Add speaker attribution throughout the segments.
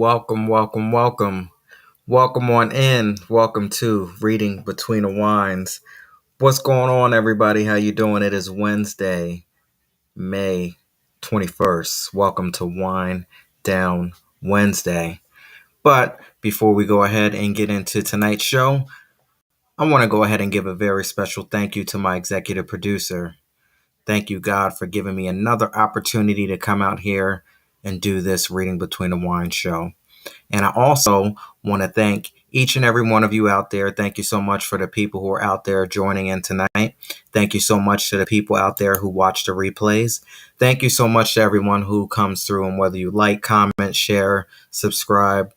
Speaker 1: Welcome, welcome, welcome. Welcome on in. Welcome to Reading Between the Wines. What's going on, everybody? How you doing? It is Wednesday, May 21st. Welcome to Wine Down Wednesday. But before we go ahead and get into tonight's show, I want to go ahead and give a very special thank you to my executive producer. Thank you, God, for giving me another opportunity to come out here and do this Reading Between the Wines show. And I also want to thank each and every one of you out there. Thank you so much for the people who are out there joining in tonight. Thank you so much to the people out there who watch the replays. Thank you so much to everyone who comes through, and whether you like, comment, share, subscribe,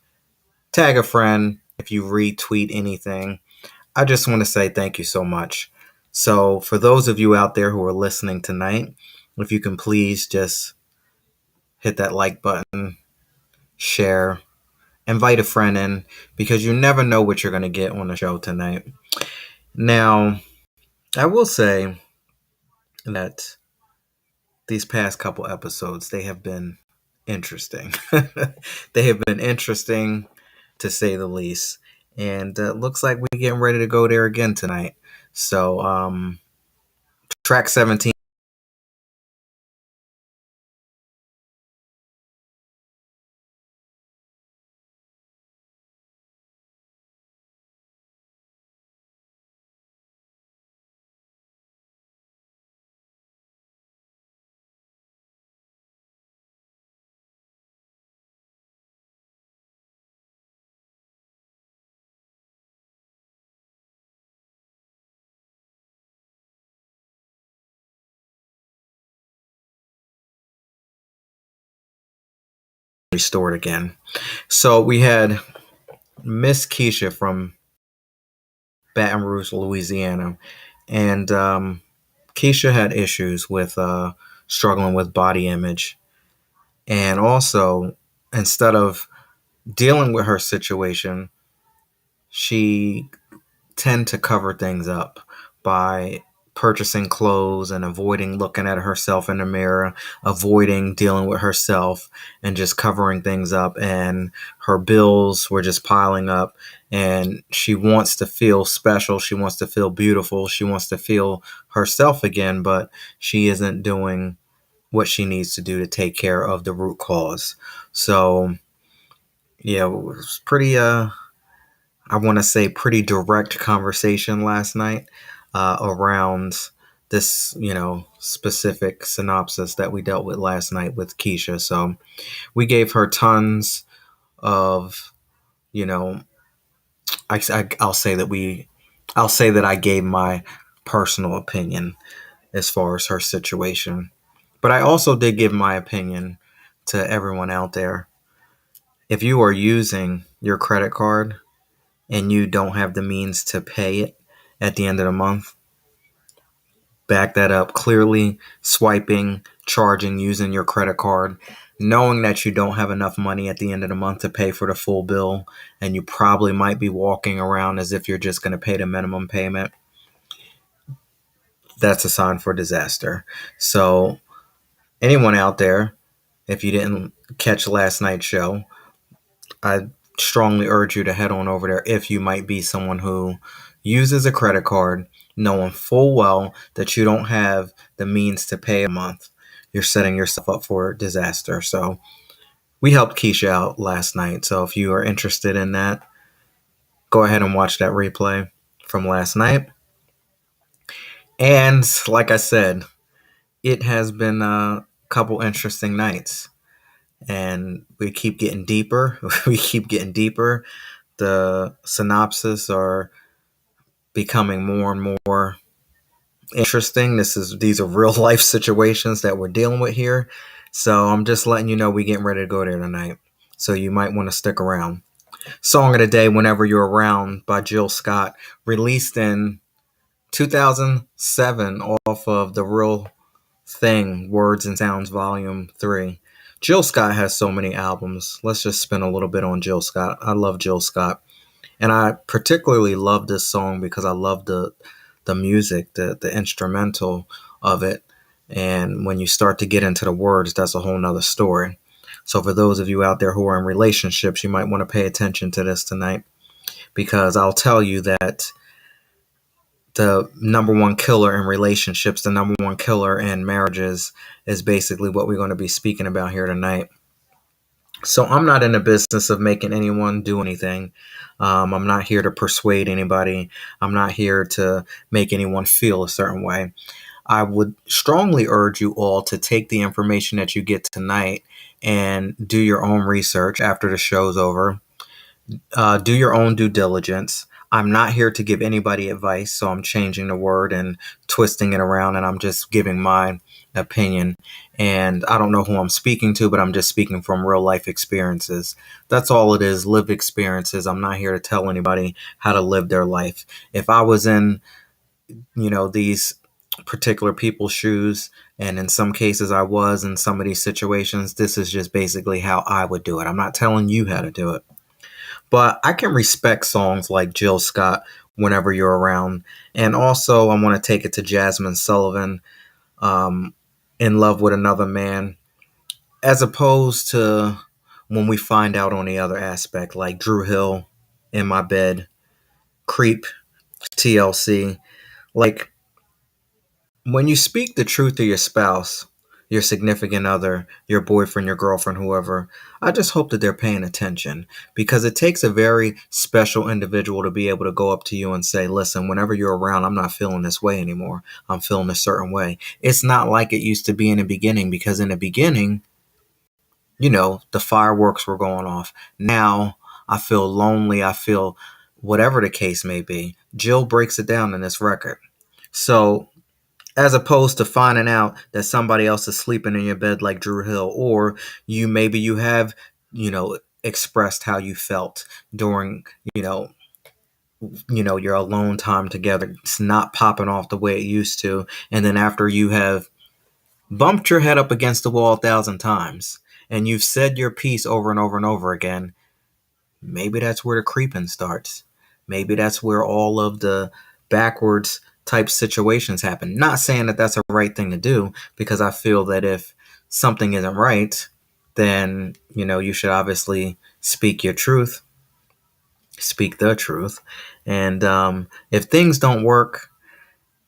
Speaker 1: tag a friend, if you retweet anything. I just want to say thank you so much. So for those of you out there who are listening tonight, if you can please just hit that like button, share, invite a friend in, because you never know what you're going to get on the show tonight. Now, I will say that these past couple episodes, they have been interesting. They have been interesting, to say the least. And looks like we're getting ready to go there again tonight. So, track 17. Restored again. So we had Miss Keisha from Baton Rouge, Louisiana, and Keisha had issues with struggling with body image, and also instead of dealing with her situation, she tend to cover things up by purchasing clothes and avoiding looking at herself in the mirror, avoiding dealing with herself, and just covering things up. And her bills were just piling up. And she wants to feel special. She wants to feel beautiful. She wants to feel herself again, but she isn't doing what she needs to do to take care of the root cause. So, yeah, it was pretty I want to say pretty direct conversation last night around this, specific synopsis that we dealt with last night with Keisha. So we gave her tons of, you know, I'll say that I'll say that I gave my personal opinion as far as her situation. But I also did give my opinion to everyone out there. If you are using your credit card and you don't have the means to pay it at the end of the month, back that up clearly, swiping, charging, using your credit card, knowing that you don't have enough money at the end of the month to pay for the full bill, and you probably might be walking around as if you're just going to pay the minimum payment. That's a sign for disaster. So, anyone out there, if you didn't catch last night's show, I strongly urge you to head on over there if you might be someone who uses a credit card knowing full well that you don't have the means to pay a month. You're setting yourself up for disaster. So we helped Keisha out last night. So if you are interested in that, go ahead and watch that replay from last night. And like I said, it has been a couple interesting nights. And we keep getting deeper. We keep getting deeper. The synopsis are becoming more and more interesting. These are real life situations that we're dealing with here. So I'm just letting you know we're getting ready to go there tonight. So you might want to stick around. Song of the Day, Whenever You're Around by Jill Scott, released in 2007 off of The Real Thing, Words and Sounds Volume 3. Jill Scott has so many albums. Let's just spend a little bit on Jill Scott. I love Jill Scott. And I particularly love this song because I love the music, the instrumental of it. And when you start to get into the words, that's a whole nother story. So for those of you out there who are in relationships, you might want to pay attention to this tonight, because I'll tell you that the number one killer in relationships, the number one killer in marriages, is basically what we're going to be speaking about here tonight. So I'm not in the business of making anyone do anything. I'm not here to persuade anybody. I'm not here to make anyone feel a certain way. I would strongly urge you all to take the information that you get tonight and do your own research after the show's over. Do your own due diligence. I'm not here to give anybody advice, so I'm changing the word and twisting it around, and I'm just giving my opinion. And I don't know who I'm speaking to, but I'm just speaking from real life experiences. That's all it is, lived experiences. I'm not here to tell anybody how to live their life. If I was in, these particular people's shoes, and in some cases I was in some of these situations, this is just basically how I would do it. I'm not telling you how to do it. But I can respect songs like Jill Scott, Whenever You're Around. And also, I want to take it to Jasmine Sullivan, um, In Love with Another Man, as opposed to when we find out on the other aspect, like Drew Hill, In My Bed, Creep, TLC. Like, when you speak the truth to your spouse, your significant other, your boyfriend, your girlfriend, whoever, I just hope that they're paying attention, because it takes a very special individual to be able to go up to you and say, listen, whenever you're around, I'm not feeling this way anymore. I'm feeling a certain way. It's not like it used to be in the beginning, because in the beginning, the fireworks were going off. Now I feel lonely. I feel whatever the case may be. Jill breaks it down in this record. So, as opposed to finding out that somebody else is sleeping in your bed like Drew Hill, or you have, expressed how you felt during, your alone time together. It's not popping off the way it used to. And then after you have bumped your head up against the wall 1,000 times and you've said your piece over and over and over again, maybe that's where the creeping starts. Maybe that's where all of the backwards type situations happen. Not saying that that's a right thing to do, because I feel that if something isn't right, then, you should obviously speak your truth, speak the truth. And if things don't work,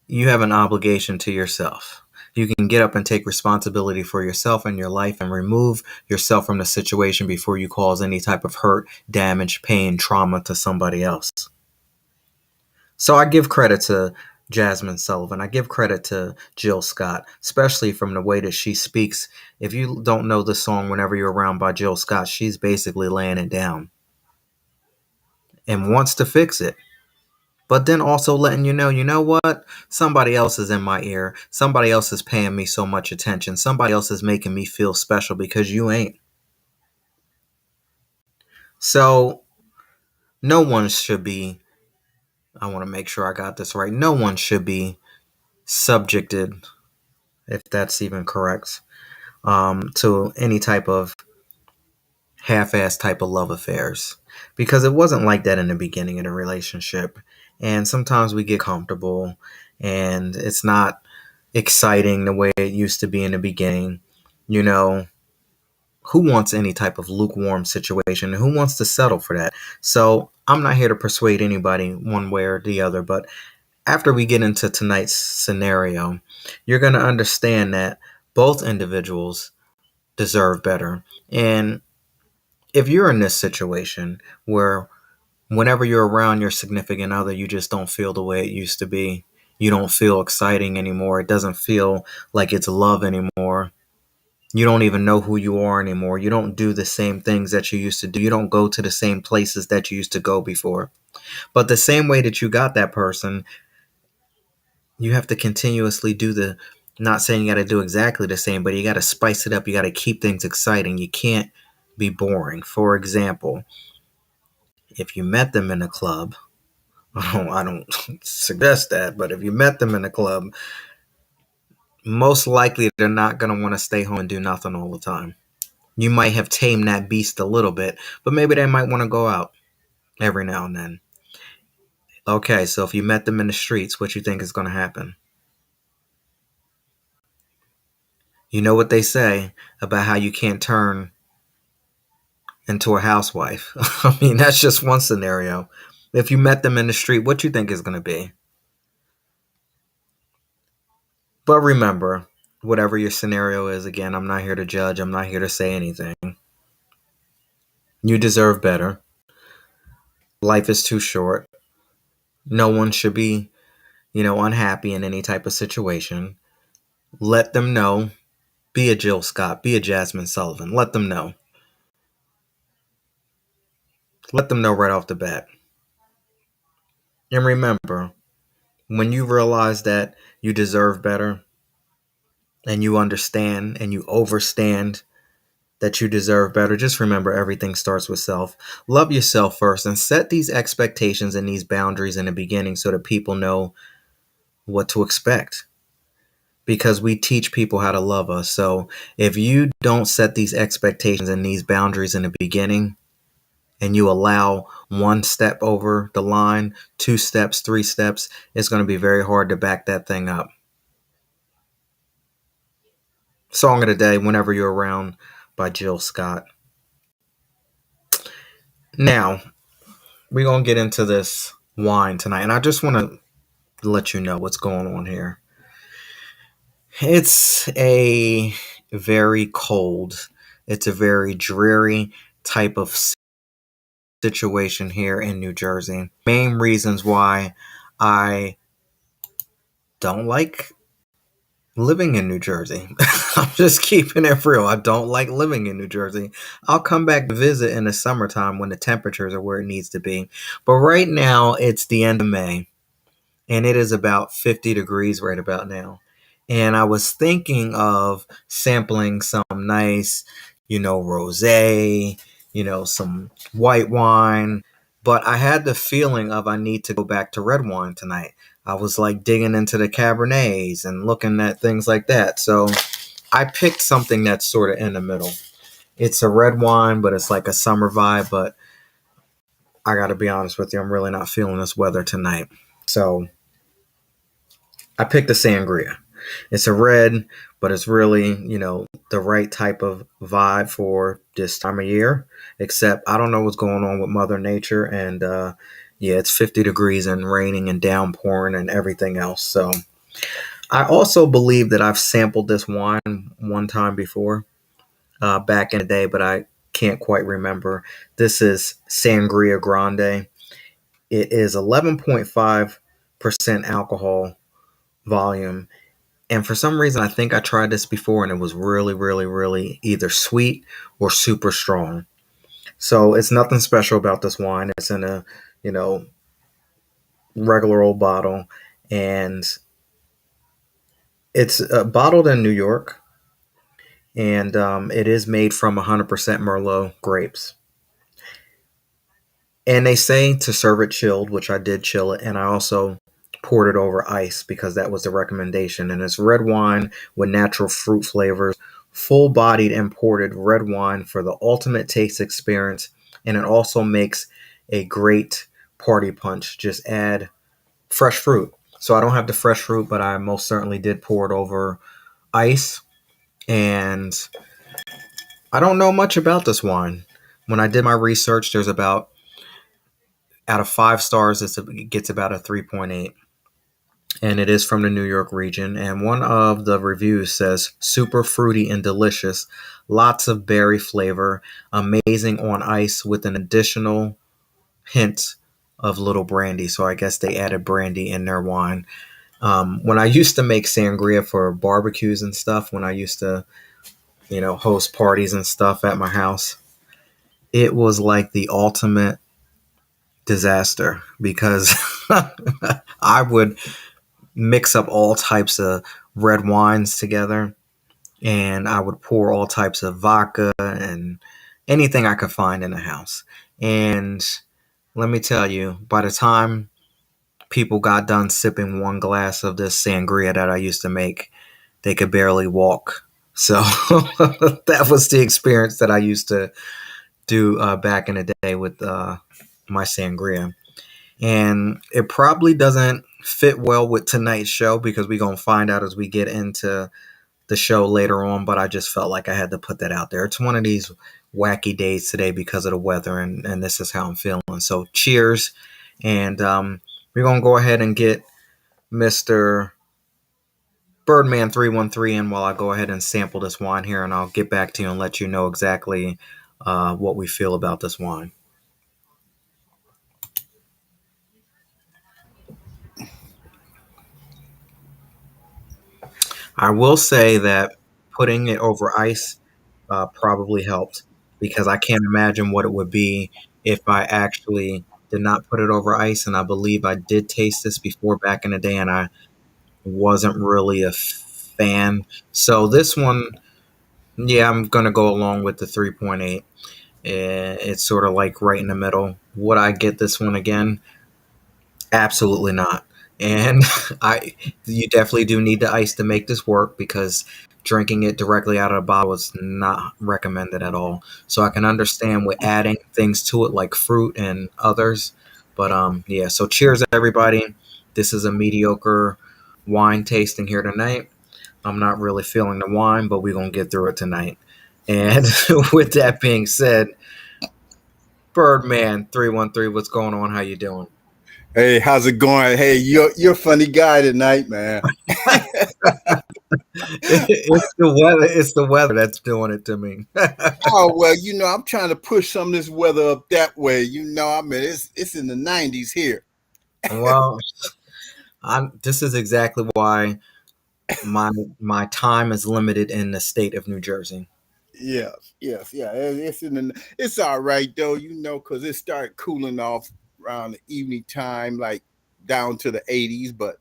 Speaker 1: you have an obligation to yourself. You can get up and take responsibility for yourself and your life and remove yourself from the situation before you cause any type of hurt, damage, pain, trauma to somebody else. So I give credit to Jasmine Sullivan. I give credit to Jill Scott, especially from the way that she speaks. If you don't know the song Whenever You're Around by Jill Scott, she's basically laying it down and wants to fix it. But then also letting you know what? Somebody else is in my ear. Somebody else is paying me so much attention. Somebody else is making me feel special, because you ain't. So no one should be, I want to make sure I got this right. No one should be subjected, if that's even correct, to any type of half-ass type of love affairs, because it wasn't like that in the beginning of the relationship. And sometimes we get comfortable and it's not exciting the way it used to be in the beginning. You know, who wants any type of lukewarm situation? Who wants to settle for that? So I'm not here to persuade anybody one way or the other, but after we get into tonight's scenario, you're going to understand that both individuals deserve better. And if you're in this situation where whenever you're around your significant other, you just don't feel the way it used to be, you don't feel exciting anymore, it doesn't feel like it's love anymore, you don't even know who you are anymore, you don't do the same things that you used to do, you don't go to the same places that you used to go before. But the same way that you got that person, you have to continuously do the, not saying you got to do exactly the same, but you got to spice it up. You got to keep things exciting. You can't be boring. For example, if you met them in a club, I don't suggest that, but if you met them in a club, most likely they're not going to want to stay home and do nothing all the time. You might have tamed that beast a little bit, but maybe they might want to go out every now and then. Okay, so if you met them in the streets, what you think is going to happen? You know what they say about how you can't turn into a housewife. I mean, that's just one scenario. If you met them in the street, what you think is going to be? But remember, whatever your scenario is, again, I'm not here to judge. I'm not here to say anything. You deserve better. Life is too short. No one should be, unhappy in any type of situation. Let them know. Be a Jill Scott. Be a Jasmine Sullivan. Let them know. Let them know right off the bat. And remember, when you realize that you deserve better and you understand and you overstand that you deserve better, just remember everything starts with self. Love yourself first and set these expectations and these boundaries in the beginning so that people know what to expect. Because we teach people how to love us. So if you don't set these expectations and these boundaries in the beginning, and you allow one step over the line, 2 steps, 3 steps, it's going to be very hard to back that thing up. Song of the day, Whenever You're Around, by Jill Scott. Now, we're going to get into this wine tonight, and I just want to let you know what's going on here. It's a very cold, it's a very dreary type of situation here in New Jersey. Main reasons why I don't like living in New Jersey. I'm just keeping it real. I don't like living in New Jersey. I'll come back to visit in the summertime when the temperatures are where it needs to be. But right now, it's the end of May, and it is about 50 degrees right about now. And I was thinking of sampling some nice, rosé, some white wine. But I had the feeling of I need to go back to red wine tonight. I was like digging into the Cabernets and looking at things like that. So I picked something that's sort of in the middle. It's a red wine, but it's like a summer vibe. But I got to be honest with you, I'm really not feeling this weather tonight. So I picked a sangria. It's a red, but it's really, the right type of vibe for this time of year. Except I don't know what's going on with Mother Nature. And yeah, it's 50 degrees and raining and downpouring and everything else. So I also believe that I've sampled this wine one time before back in the day, but I can't quite remember. This is Sangria Grande. It is 11.5% alcohol volume. And for some reason, I think I tried this before and it was really, really, really either sweet or super strong. So it's nothing special about this wine. It's in a, regular old bottle. And it's bottled in New York. And it is made from 100% Merlot grapes. And they say to serve it chilled, which I did chill it. And I also poured it over ice because that was the recommendation. And it's red wine with natural fruit flavors, full bodied imported red wine for the ultimate taste experience. And it also makes a great party punch. Just add fresh fruit. So I don't have the fresh fruit, but I most certainly did pour it over ice. And I don't know much about this wine. When I did my research, there's about, out of 5 stars, it gets about a 3.8. And it is from the New York region. And one of the reviews says super fruity and delicious, lots of berry flavor, amazing on ice with an additional hint of little brandy. So I guess they added brandy in their wine. When I used to make sangria for barbecues and stuff, when I used to, host parties and stuff at my house, it was like the ultimate disaster because I would mix up all types of red wines together and I would pour all types of vodka and anything I could find in the house. And let me tell you, by the time people got done sipping one glass of this sangria that I used to make, they could barely walk. So that was the experience that I used to do back in the day with my sangria. And it probably doesn't fit well with tonight's show because we're going to find out as we get into the show later on, but I just felt like I had to put that out there. It's one of these wacky days today because of the weather, and this is how I'm feeling. So cheers, and we're gonna go ahead and get Mr. Birdman 313 in while I go ahead and sample this wine here, and I'll get back to you and let you know exactly what we feel about this wine. I will say that putting it over ice probably helped because I can't imagine what it would be if I actually did not put it over ice. And I believe I did taste this before back in the day, and I wasn't really a fan. So this one, yeah, I'm gonna go along with the 3.8. It's sort of like right in the middle. Would I get this one again? Absolutely not. And I, you definitely do need the ice to make this work because drinking it directly out of the bottle is not recommended at all. So I can understand with adding things to it like fruit and others, but yeah. So cheers, everybody. This is a mediocre wine tasting here tonight. I'm not really feeling the wine, but we're gonna get through it tonight. And with that being said, Birdman 313, what's going on? How you doing?
Speaker 2: Hey, how's it going? Hey, you're a funny guy tonight, man.
Speaker 1: It's the weather. It's the weather that's doing it to me.
Speaker 2: Oh well, I'm trying to push some of this weather up that way. I mean it's in the 90s here.
Speaker 1: Well, this is exactly why my my time is limited in the state of New Jersey.
Speaker 2: Yes, yes, yeah. It's all right though, because it started cooling off around the evening time, like down to the 80s. But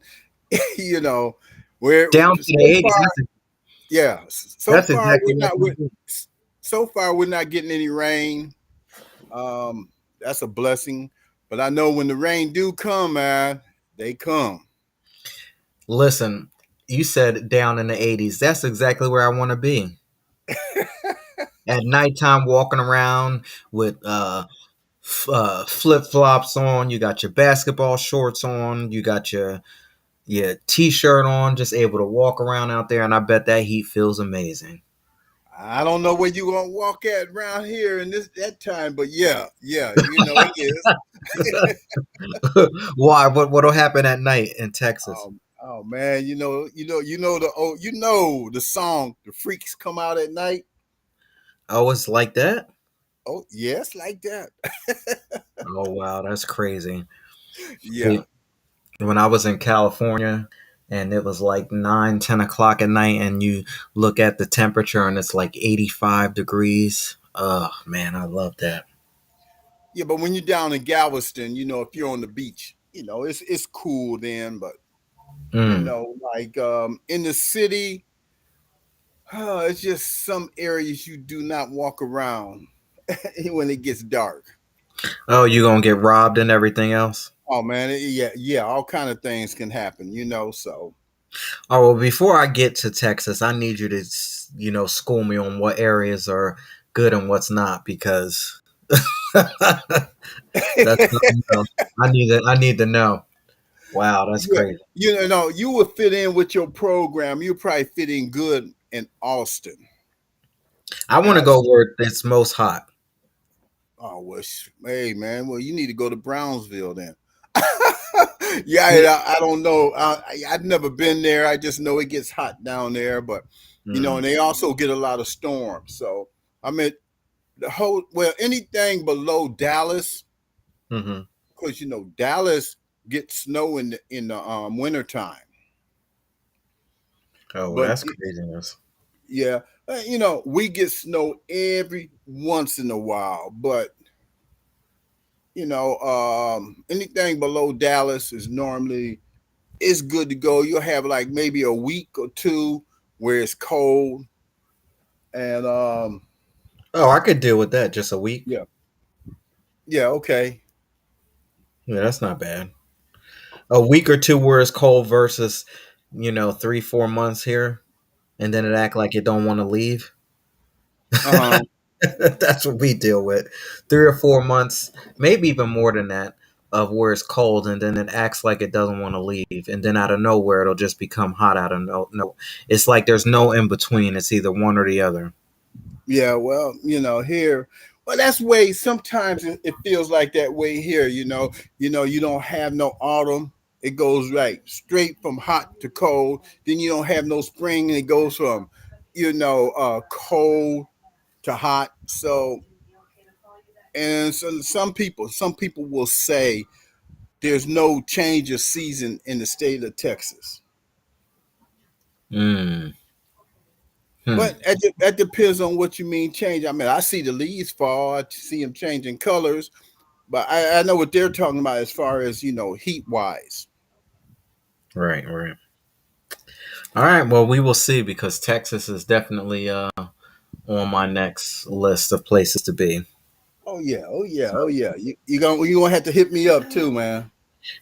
Speaker 2: you know, we're
Speaker 1: Down to the
Speaker 2: so
Speaker 1: 80s.
Speaker 2: far, yeah. So
Speaker 1: That's
Speaker 2: far
Speaker 1: exactly
Speaker 2: we're
Speaker 1: what
Speaker 2: not
Speaker 1: we
Speaker 2: with.
Speaker 1: do.
Speaker 2: So far we're not getting any rain. That's a blessing. But I know when the rain do come, man, they come.
Speaker 1: Listen, you said down in the 80s. That's exactly where I want to be. At nighttime, walking around with flip flops on. You got your basketball shorts on. You got your t-shirt on. Just able to walk around out there, and I bet that heat feels amazing.
Speaker 2: I don't know where you gonna walk at around here in this that time, but yeah, yeah, it is.
Speaker 1: Why? What'll happen at night in Texas?
Speaker 2: Oh man, the song "The Freaks Come Out at Night."
Speaker 1: Oh, it's like that?
Speaker 2: Oh yes, like that.
Speaker 1: Oh wow, that's crazy.
Speaker 2: Yeah.
Speaker 1: See, when I was in California and it was like 9, 10 o'clock at night and you look at the temperature and it's like 85 degrees. Oh man, I love that.
Speaker 2: Yeah, but when you're down in Galveston, if you're on the beach, it's cool then, but
Speaker 1: Mm.
Speaker 2: like in the city, it's just some areas you do not walk around when it gets dark.
Speaker 1: Oh, you gonna get robbed and everything else?
Speaker 2: Oh man, yeah, yeah, all kind of things can happen, so
Speaker 1: Oh well, before I get to Texas, I need you to school me on what areas are good and what's not because that's something else. I need to know. Wow, that's
Speaker 2: yeah,
Speaker 1: crazy.
Speaker 2: you would fit in with your program. You probably fit in good in Austin.
Speaker 1: I want to go
Speaker 2: Austin.
Speaker 1: where it's most hot.
Speaker 2: Oh well, hey man, well you need to go to Brownsville then. Yeah,
Speaker 1: See,
Speaker 2: I don't know. I've never been there. I just know it gets hot down there, but
Speaker 1: mm,
Speaker 2: and they also get a lot of storms. So I mean, anything below Dallas,
Speaker 1: hmm
Speaker 2: because Dallas gets snow in the wintertime.
Speaker 1: oh, well,
Speaker 2: But
Speaker 1: that's craziness.
Speaker 2: yeah, we get snow every once in a while, but anything below Dallas is normally it's good to go. You'll have like maybe a week or two where it's cold, and
Speaker 1: Oh, I could deal with that. Just a week.
Speaker 2: yeah, yeah, okay,
Speaker 1: Yeah, that's not bad. A week or two where it's cold versus 3, 4 months here, and then it act like it don't want to leave.
Speaker 2: uh huh,
Speaker 1: That's what we deal with. 3 or 4 months, maybe even more than that, of where it's cold, and then it acts like it doesn't want to leave, and then out of nowhere it'll just become hot out of no. It's like there's no in between. It's either one or the other.
Speaker 2: Yeah, well, here, well, that's way. Sometimes it feels like that way here. You don't have no autumn. It goes right straight from hot to cold. Then you don't have no spring, and it goes from, cold to hot. So, and so some people will say there's no change of season in the state of Texas.
Speaker 1: Mm. Hmm.
Speaker 2: But that depends on what you mean change. I mean, I see the leaves fall, I see them changing colors, but I know what they're talking about as far as heat wise.
Speaker 1: Right, right. All right. Well, we will see because Texas is definitely on my next list of places to be.
Speaker 2: Oh yeah, oh yeah, oh yeah. You gonna have to hit me up too, man.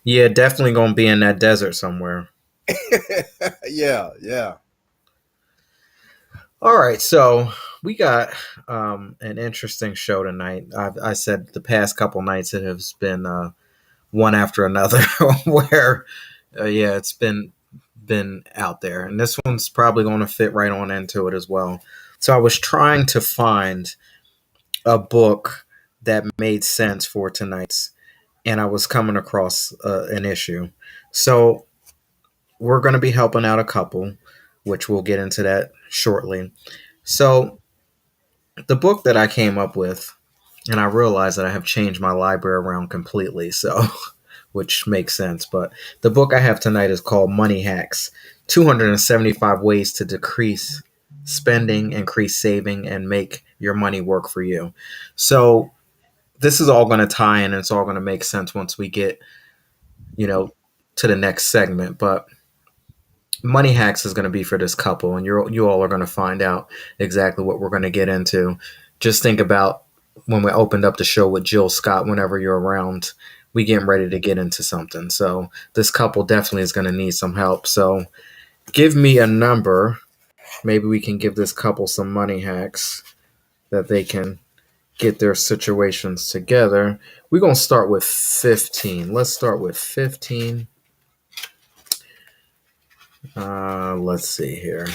Speaker 1: Yeah, definitely gonna be in that desert somewhere.
Speaker 2: Yeah, yeah.
Speaker 1: All right, so we got an interesting show tonight. I said the past couple nights it has been one after another, where yeah, it's been out there, and this one's probably going to fit right on into it as well. So I was trying to find a book that made sense for tonight's, and I was coming across an issue. So we're going to be helping out a couple, which we'll get into that shortly. So the book that I came up with, and I realized that I have changed my library around completely, so which makes sense. But the book I have tonight is called Money Hacks: 275 Ways to Decrease Spending, Increase Saving, and Make Your Money Work for You. So this is all going to tie in, and it's all going to make sense once we get, you know, to the next segment. But Money Hacks is going to be for this couple, and you all are going to find out exactly what we're going to get into. Just think about when we opened up the show with Jill Scott. Whenever you're around, we getting ready to get into something. So this couple definitely is going to need some help. So give me a number. Maybe we can give this couple some money hacks that they can get their situations together. We're going to start with 15. Let's start with 15. Let's see here.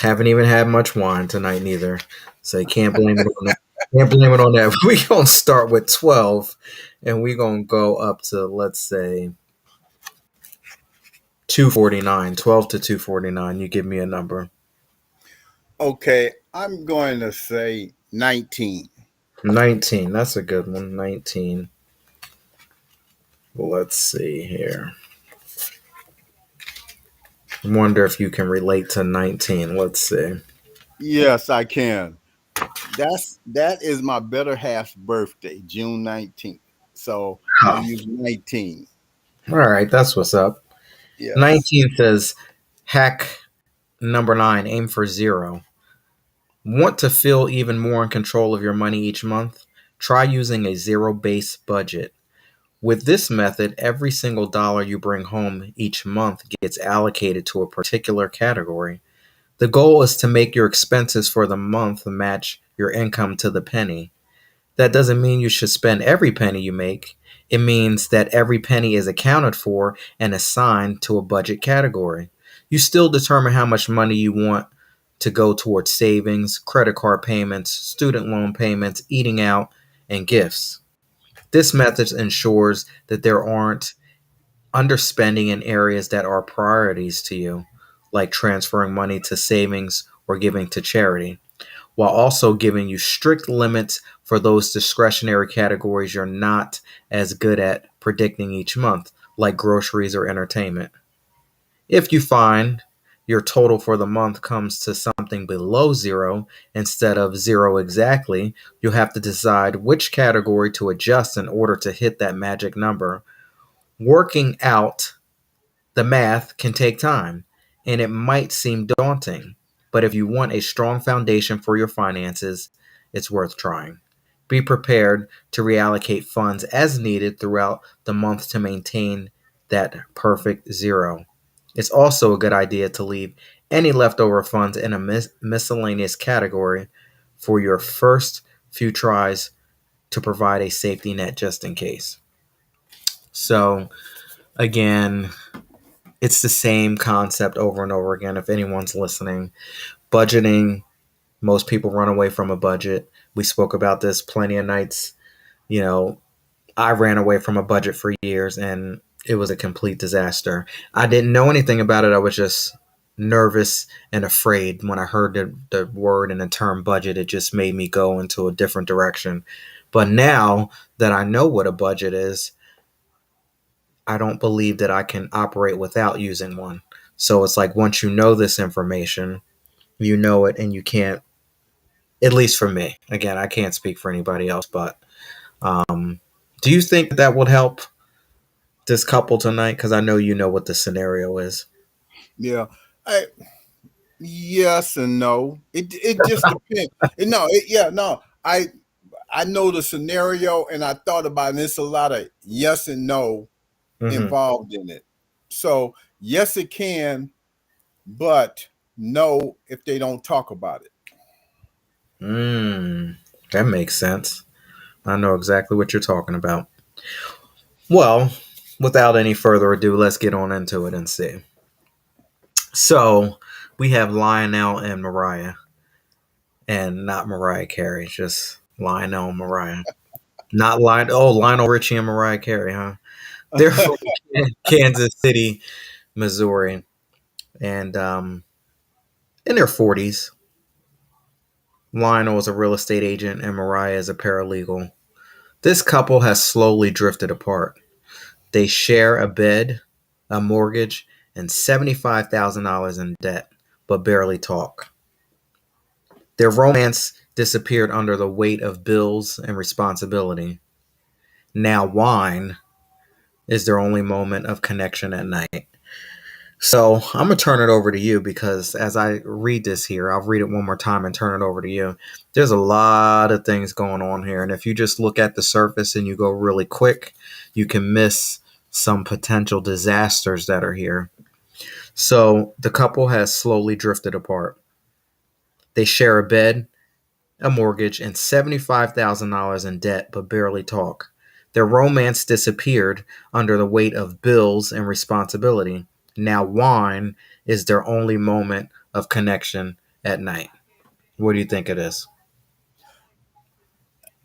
Speaker 1: Haven't even had much wine tonight neither, so you can't blame it on that. Can't blame it on that. We gonna start with 12, and we gonna go up to, let's say, 249. 12 to 249. You give me a number.
Speaker 2: Okay, I'm going to say 19.
Speaker 1: 19. That's a good one. 19. Let's see here. I wonder if you can relate to 19. Let's see.
Speaker 2: Yes, I can. That is my better half's birthday, June 19th. So I'm
Speaker 1: Oh,
Speaker 2: using 19.
Speaker 1: all right, that's what's up.
Speaker 2: Yes.
Speaker 1: 19 says hack number 9, aim for zero. Want to feel even more in control of your money each month? Try using a zero base budget. With this method, every single dollar you bring home each month gets allocated to a particular category. The goal is to make your expenses for the month match your income to the penny. That doesn't mean you should spend every penny you make. It means that every penny is accounted for and assigned to a budget category. You still determine how much money you want to go towards savings, credit card payments, student loan payments, eating out, and gifts. This method ensures that there aren't underspending in areas that are priorities to you, like transferring money to savings or giving to charity, while also giving you strict limits for those discretionary categories you're not as good at predicting each month, like groceries or entertainment. If you find your total for the month comes to something below zero instead of zero exactly, you'll have to decide which category to adjust in order to hit that magic number. Working out the math can take time, and it might seem daunting, but if you want a strong foundation for your finances, it's worth trying. Be prepared to reallocate funds as needed throughout the month to maintain that perfect zero. It's also a good idea to leave any leftover funds in a miscellaneous category for your first few tries to provide a safety net just in case. So, again, it's the same concept over and over again. If anyone's listening, budgeting, most people run away from a budget. We spoke about this plenty of nights. You know, I ran away from a budget for years and it was a complete disaster. I didn't know anything about it. I was just nervous and afraid when I heard the word and the term budget. It just made me go into a different direction. But now that I know what a budget is, I don't believe that I can operate without using one. So it's like once you know this information, you know it and you can't, at least for me. Again, I can't speak for anybody else, but do you think that would help this couple tonight? Because I know you know what the scenario is.
Speaker 2: Yeah. I, yes and no. It just depends. No, yeah, no. I know the scenario and I thought about it. And there's a lot of yes and no
Speaker 1: Mm-hmm.
Speaker 2: involved in it. So yes, it can, but no if they don't talk about it.
Speaker 1: That makes sense. I know exactly what you're talking about. Well, without any further ado, let's get on into it and see. So we have Lionel and Mariah, and not Mariah Carey, just Lionel and Mariah. Not Lion. Oh, Lionel Richie and Mariah Carey, huh? They're from Kansas City, Missouri, and in their 40s. Lionel is a real estate agent, and Mariah is a paralegal. This couple has slowly drifted apart. They share a bed, a mortgage, and $75,000 in debt, but barely talk. Their romance disappeared under the weight of bills and responsibility. Now, wine is their only moment of connection at night. So I'm going to turn it over to you because as I read this here, I'll read it one more time and turn it over to you. There's a lot of things going on here. And if you just look at the surface and you go really quick, you can miss some potential disasters that are here. So the couple has slowly drifted apart. They share a bed, a mortgage, and $75,000 in debt, but barely talk. Their romance disappeared under the weight of bills and responsibility. Now, wine is their only moment of connection at night. What do you think it is?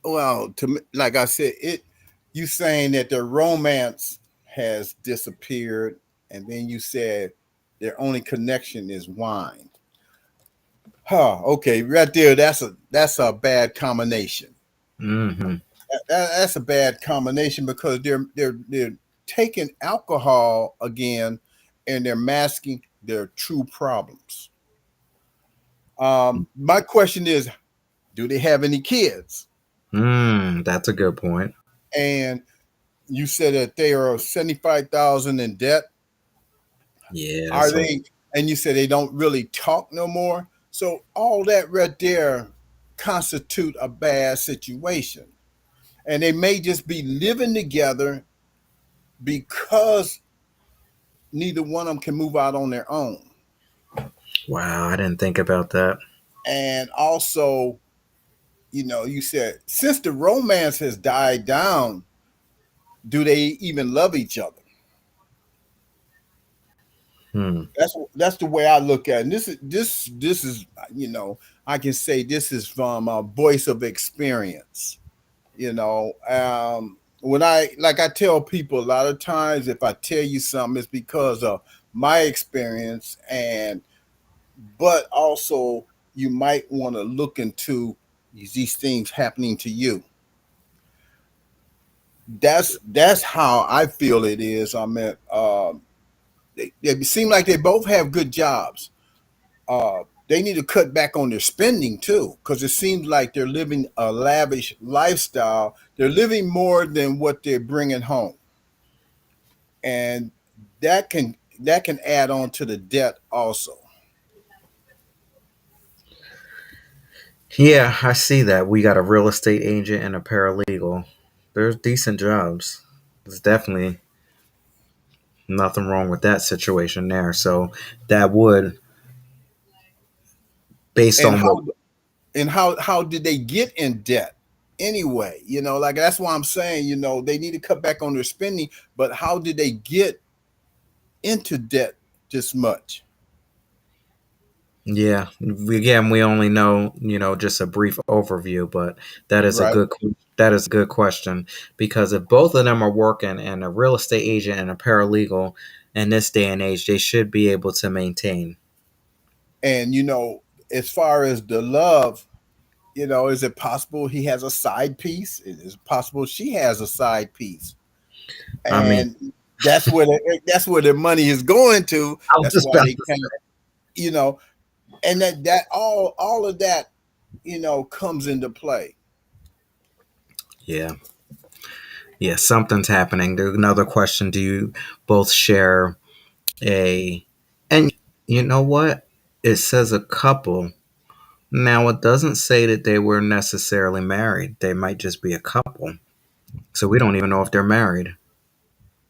Speaker 2: Well, to me, like I said, it you saying that their romance has disappeared, and then you said their only connection is wine. Huh, okay, right there, that's a bad combination.
Speaker 1: Mm-hmm.
Speaker 2: That's a bad combination because they're taking alcohol again and they're masking their true problems. My question is, do they have any kids?
Speaker 1: That's a good point.
Speaker 2: And you said that they are 75,000 in debt.
Speaker 1: Yeah.
Speaker 2: Are
Speaker 1: So,
Speaker 2: they? And you said they don't really talk no more. So all that right there constitute a bad situation. And they may just be living together because neither one of them can move out on their own.
Speaker 1: wow, I didn't think about that.
Speaker 2: And also, you said since the romance has died down, do they even love each other?
Speaker 1: Hmm.
Speaker 2: That's the way I look at it. And this is I can say this is from a voice of experience. When I tell people a lot of times, if I tell you something, it's because of my experience, and but also you might want to look into these things happening to you. That's how I feel it is. I mean, they seem like they both have good jobs. They need to cut back on their spending too, because it seems like they're living a lavish lifestyle. They're living more than what they're bringing home, and that can add on to the debt also.
Speaker 1: Yeah, I see that. We got a real estate agent and a paralegal. There's decent jobs. There's definitely nothing wrong with that situation there. So that would, based
Speaker 2: And
Speaker 1: on what.
Speaker 2: how did they get in debt? anyway. Like that's why I'm saying, they need to cut back on their spending. But how did they get into debt this much?
Speaker 1: Yeah, again, we only know, just a brief overview, but that is a
Speaker 2: Right.
Speaker 1: good question, because if both of them are working and a real estate agent and a paralegal in this day and age, they should be able to maintain.
Speaker 2: And as far as the love, is it possible he has a side piece? Is it possible she has a side piece?
Speaker 1: I mean,
Speaker 2: And that's where the money is going to.
Speaker 1: I was
Speaker 2: That's
Speaker 1: just
Speaker 2: why
Speaker 1: about
Speaker 2: they
Speaker 1: to
Speaker 2: can't,
Speaker 1: say,
Speaker 2: you know, and that all of that, comes into play.
Speaker 1: yeah, yeah, something's happening. There's another question: do you both share a? And you know what? It says a couple. Now, it doesn't say that they were necessarily married. They might just be a couple. So we don't even know if they're married.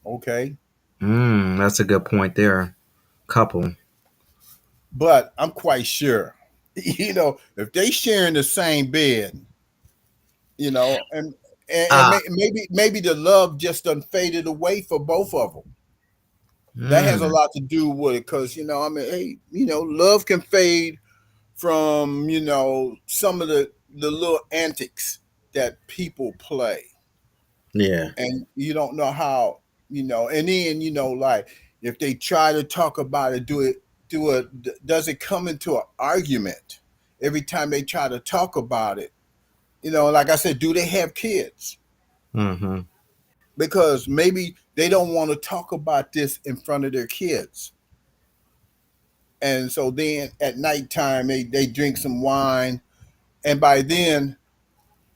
Speaker 2: Okay.
Speaker 1: That's a good point there. Couple.
Speaker 2: But I'm quite sure, if they sharing the same bed, and
Speaker 1: Ah.
Speaker 2: maybe the love just done faded away for both of them. That has a
Speaker 1: Mm,
Speaker 2: lot to do with it, because I mean, hey, love can fade from some of the little antics that people play,
Speaker 1: yeah.
Speaker 2: and you don't know how, and then like, if they try to talk about it, does it come into an argument every time they try to talk about it? Like I said, do they have kids?
Speaker 1: Mm-hmm.
Speaker 2: Because maybe they don't want to talk about this in front of their kids, and so then at nighttime they drink some wine, and by then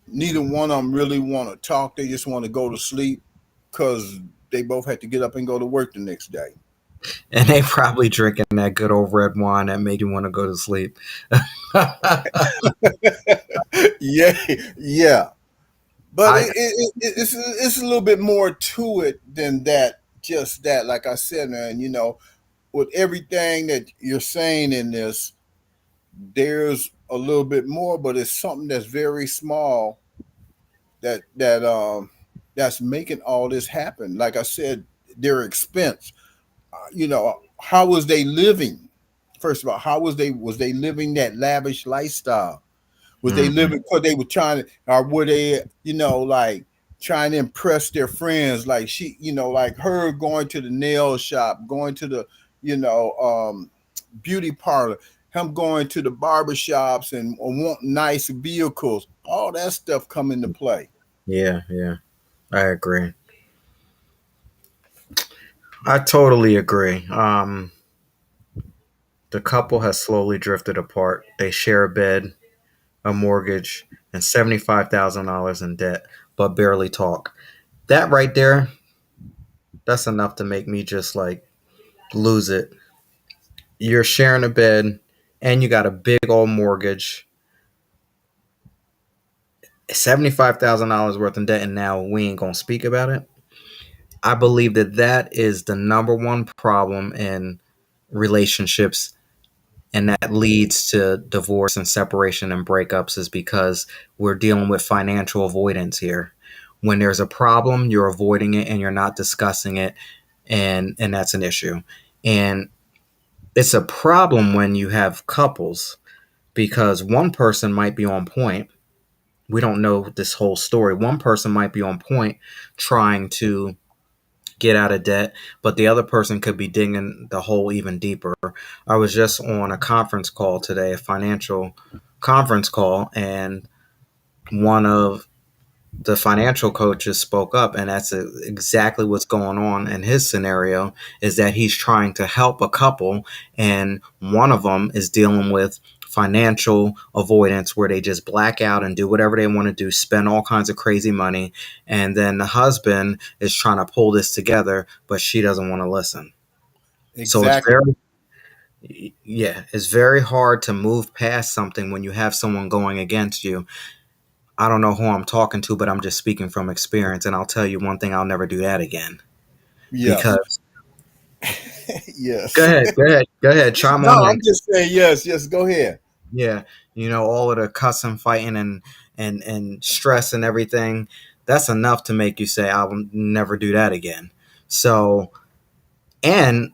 Speaker 2: neither one of them really want to talk. They just want to go to sleep, because they both had to get up and go to work the next day.
Speaker 1: And they probably drinking that good old red wine that made you want to go to sleep.
Speaker 2: Yeah, yeah. But
Speaker 1: I
Speaker 2: it's a little bit more to it than that. Just that, like I said, man. With everything that you're saying in this, there's a little bit more, but it's something that's very small that's making all this happen. Like I said, their expense. How was they living? First of all, how was they living that lavish lifestyle? Was they
Speaker 1: mm-hmm.
Speaker 2: living because they were trying to, or were they, like trying to impress their friends? Like she, like her going to the nail shop, going to the, beauty parlor, him going to the barber shops and want nice vehicles. All that stuff come into play.
Speaker 1: Yeah, yeah. I agree. I totally agree. The couple has slowly drifted apart. They share a bed, a mortgage, and $75,000 in debt, but barely talk. That right there, that's enough to make me just like lose it. You're sharing a bed and you got a big old mortgage, $75,000 worth in debt, and now we ain't gonna speak about it. I believe that that is the number one problem in relationships, and that leads to divorce and separation and breakups, is because we're dealing with financial avoidance here. When there's a problem, you're avoiding it and you're not discussing it, and that's an issue. And it's a problem when you have couples, because one person might be on point. We don't know this whole story. One person might be on point trying to get out of debt, but the other person could be digging the hole even deeper. I was just on a conference call today, a financial conference call, and one of the financial coaches spoke up, and that's exactly what's going on in his scenario, is that he's trying to help a couple, and one of them is dealing with financial avoidance, where they just black out and do whatever they want to do, spend all kinds of crazy money, and then the husband is trying to pull this together, but she doesn't want to listen. So it's
Speaker 2: Exactly.
Speaker 1: very, yeah, it's very hard to move past something when you have someone going against you. I don't know who I'm talking to, but I'm just speaking from experience. And I'll tell you one thing: I'll never do that again.
Speaker 2: Yes.
Speaker 1: Because go
Speaker 2: Yes.
Speaker 1: ahead, go ahead, go ahead, chime
Speaker 2: No,
Speaker 1: on in.
Speaker 2: I'm just saying yes, yes. Go ahead.
Speaker 1: Yeah, all of the cussing, fighting, and stress and everything. That's enough to make you say, "I will never do that again." So, and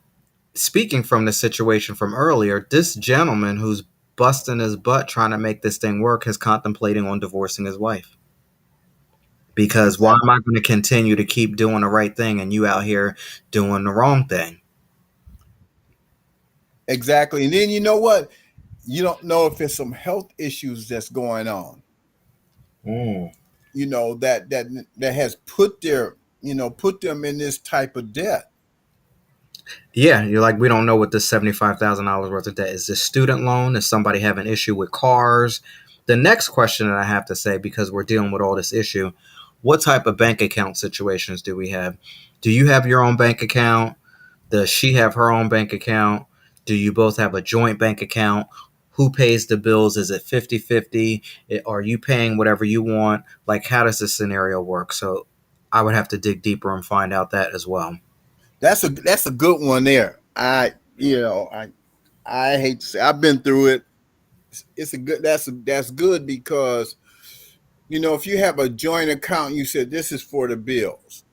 Speaker 1: speaking from the situation from earlier, this gentleman who's busting his butt trying to make this thing work is contemplating on divorcing his wife. Because why am
Speaker 2: Exactly.
Speaker 1: I going to continue to keep doing the right thing and you out here doing the wrong thing?
Speaker 2: Exactly. And then you know what? You don't know if there's some health issues that's going on.
Speaker 1: Mm.
Speaker 2: That has put them in this type of debt.
Speaker 1: Yeah, you're like, we don't know what this $75,000 worth of debt is. This student loan? Is somebody have an issue with cars? The next question that I have to say, because we're dealing with all this issue, what type of bank account situations do we have? Do you have your own bank account? Does she have her own bank account? Do you both have a joint bank account? Who pays the bills? Is it 50-50? Are you paying whatever you want? Like, how does this scenario work? So I would have to dig deeper and find out that as well.
Speaker 2: That's a good one there. I hate to say I've been through it. It's a good that's good because if you have a joint account, you said this is for the bills.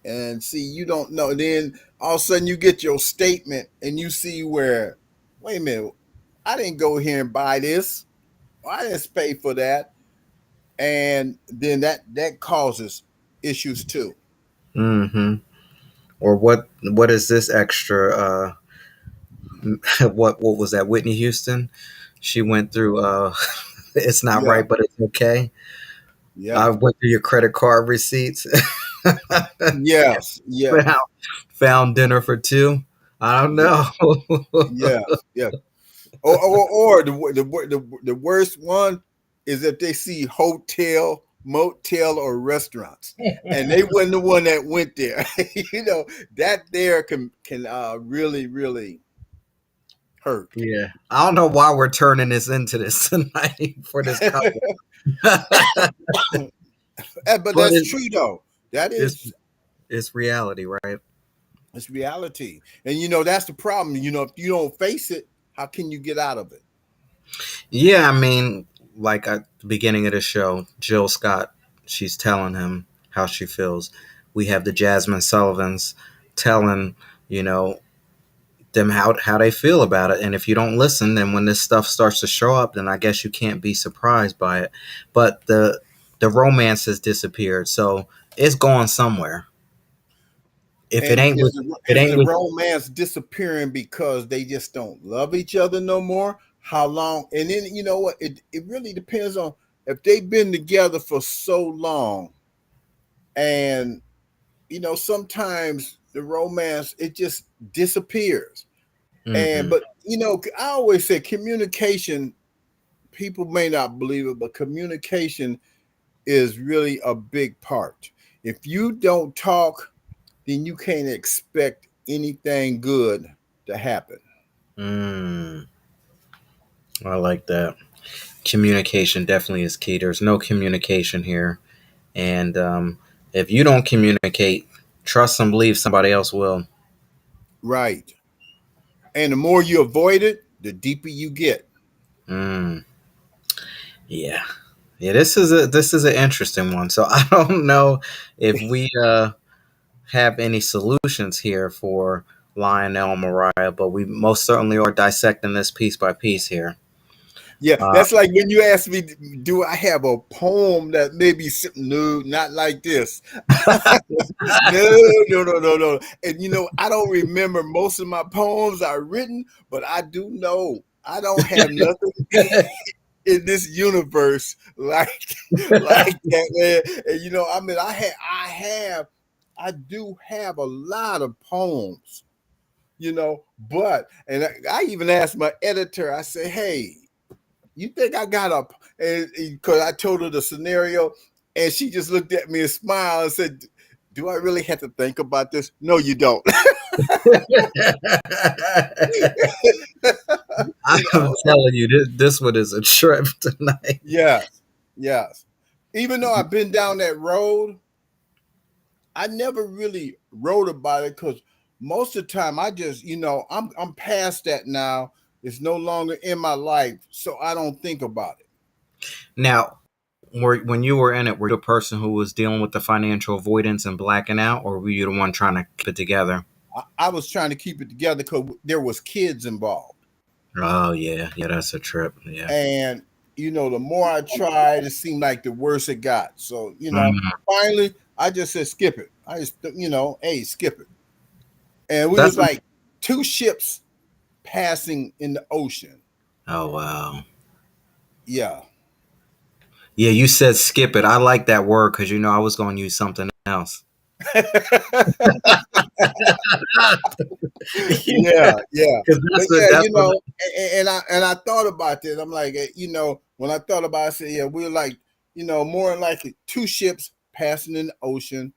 Speaker 2: And see, you don't know. Then all of a sudden you get your statement and you see where, wait a minute, I didn't go here and buy this. I didn't pay for that. And then that causes issues too.
Speaker 1: Mm-hmm. Or what is this extra? What was that? Whitney Houston. She went through. It's not
Speaker 2: Yeah,
Speaker 1: right, but it's okay. I
Speaker 2: yeah,
Speaker 1: went through your credit card receipts.
Speaker 2: yes,
Speaker 1: found,
Speaker 2: yes,
Speaker 1: found dinner for two. I don't
Speaker 2: yeah,
Speaker 1: know.
Speaker 2: yes, yeah. Or the worst one is if they see hotel, motel, or restaurants, and they wasn't the one that went there. That there can really hurt.
Speaker 1: Yeah, I don't know why we're turning this into this tonight for this couple, but
Speaker 2: But that's true though. That
Speaker 1: it's
Speaker 2: is
Speaker 1: it's reality, right?
Speaker 2: it's reality, and that's the problem. If you don't face it, how can you get out of it?
Speaker 1: Yeah, I mean, like at the beginning of the show, Jill Scott, she's telling him how she feels. We have the Jasmine Sullivans telling, you know, them how they feel about it. And if you don't listen, then when this stuff starts to show up, then I guess you can't be surprised by it. But the romance has disappeared, so it's gone somewhere. If it
Speaker 2: And
Speaker 1: ain't with it
Speaker 2: is
Speaker 1: ain't
Speaker 2: the
Speaker 1: with
Speaker 2: romance disappearing because they just don't love each other no more? How long? And then you know what? It really depends on if they've been together for so long, and sometimes the romance it just disappears. And
Speaker 1: mm-hmm,
Speaker 2: but I always say communication. People may not believe it, but communication is really a big part. If you don't talk, then you can't expect anything good to happen.
Speaker 1: mm, I like that. Communication definitely is key. There's no communication here. And if you don't communicate, trust and believe somebody else will.
Speaker 2: Right. And the more you avoid it, the deeper you get.
Speaker 1: Mm, yeah, yeah. This is an interesting one. So I don't know if we have any solutions here for Lionel and Mariah, but we most certainly are dissecting this piece by piece here.
Speaker 2: Yeah,
Speaker 1: Uh,
Speaker 2: that's like when you ask me, do I have a poem that maybe no, not like this. No, no, no, no, no. And I don't remember most of my poems are written, but I do know I don't have nothing in this universe like that, man. And I mean, I do have a lot of poems, but I even asked my editor. I said, "Hey, you think I got a?" And because I told her the scenario, and she just looked at me and smiled and said, "Do I really have to think about this?" No, you don't.
Speaker 1: I'm
Speaker 2: you know.
Speaker 1: telling you, this one is a trip tonight.
Speaker 2: Yes, yes. Even though I've been down that road, I never really wrote about it because most of the time I just, I'm past that now. It's no longer in my life, so I don't think about it.
Speaker 1: Now, when you were in it, were you the person who was dealing with the financial avoidance and blacking out, or were you the one trying to keep it together?
Speaker 2: I was trying to keep it together because there was kids involved.
Speaker 1: Oh yeah, yeah, that's a trip. Yeah.
Speaker 2: And the more I tried, it seemed like the worse it got. So
Speaker 1: Mm,
Speaker 2: finally I just said skip it. I just hey, skip it. And we
Speaker 1: that's
Speaker 2: was like two ships passing in the ocean.
Speaker 1: oh wow.
Speaker 2: Yeah.
Speaker 1: Yeah, you said skip it. I like that word because I was going to use something else.
Speaker 2: Yeah, yeah.
Speaker 1: Because
Speaker 2: But
Speaker 1: what
Speaker 2: yeah,
Speaker 1: that's what.
Speaker 2: and I thought about that. I'm like, when I thought about it, I said, yeah, we're like, more than likely two ships passing in the ocean,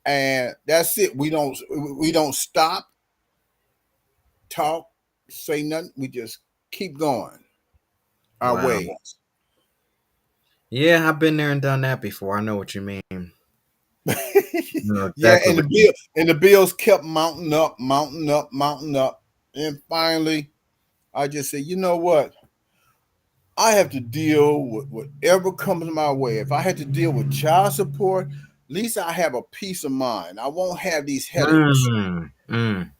Speaker 2: and that's it. We don't stop, talk, say nothing. We just keep going our
Speaker 1: Wow.
Speaker 2: ways.
Speaker 1: Yeah, I've been there and done that before. I know what you mean. I know
Speaker 2: Yeah,
Speaker 1: exactly
Speaker 2: and
Speaker 1: what you mean.
Speaker 2: the bills kept mounting up, mounting up, mounting up, and finally, I just said, you know what? I have to deal with whatever comes my way. If I had to deal with child support, at least I have a peace of mind. I won't have these headaches.
Speaker 1: Mm.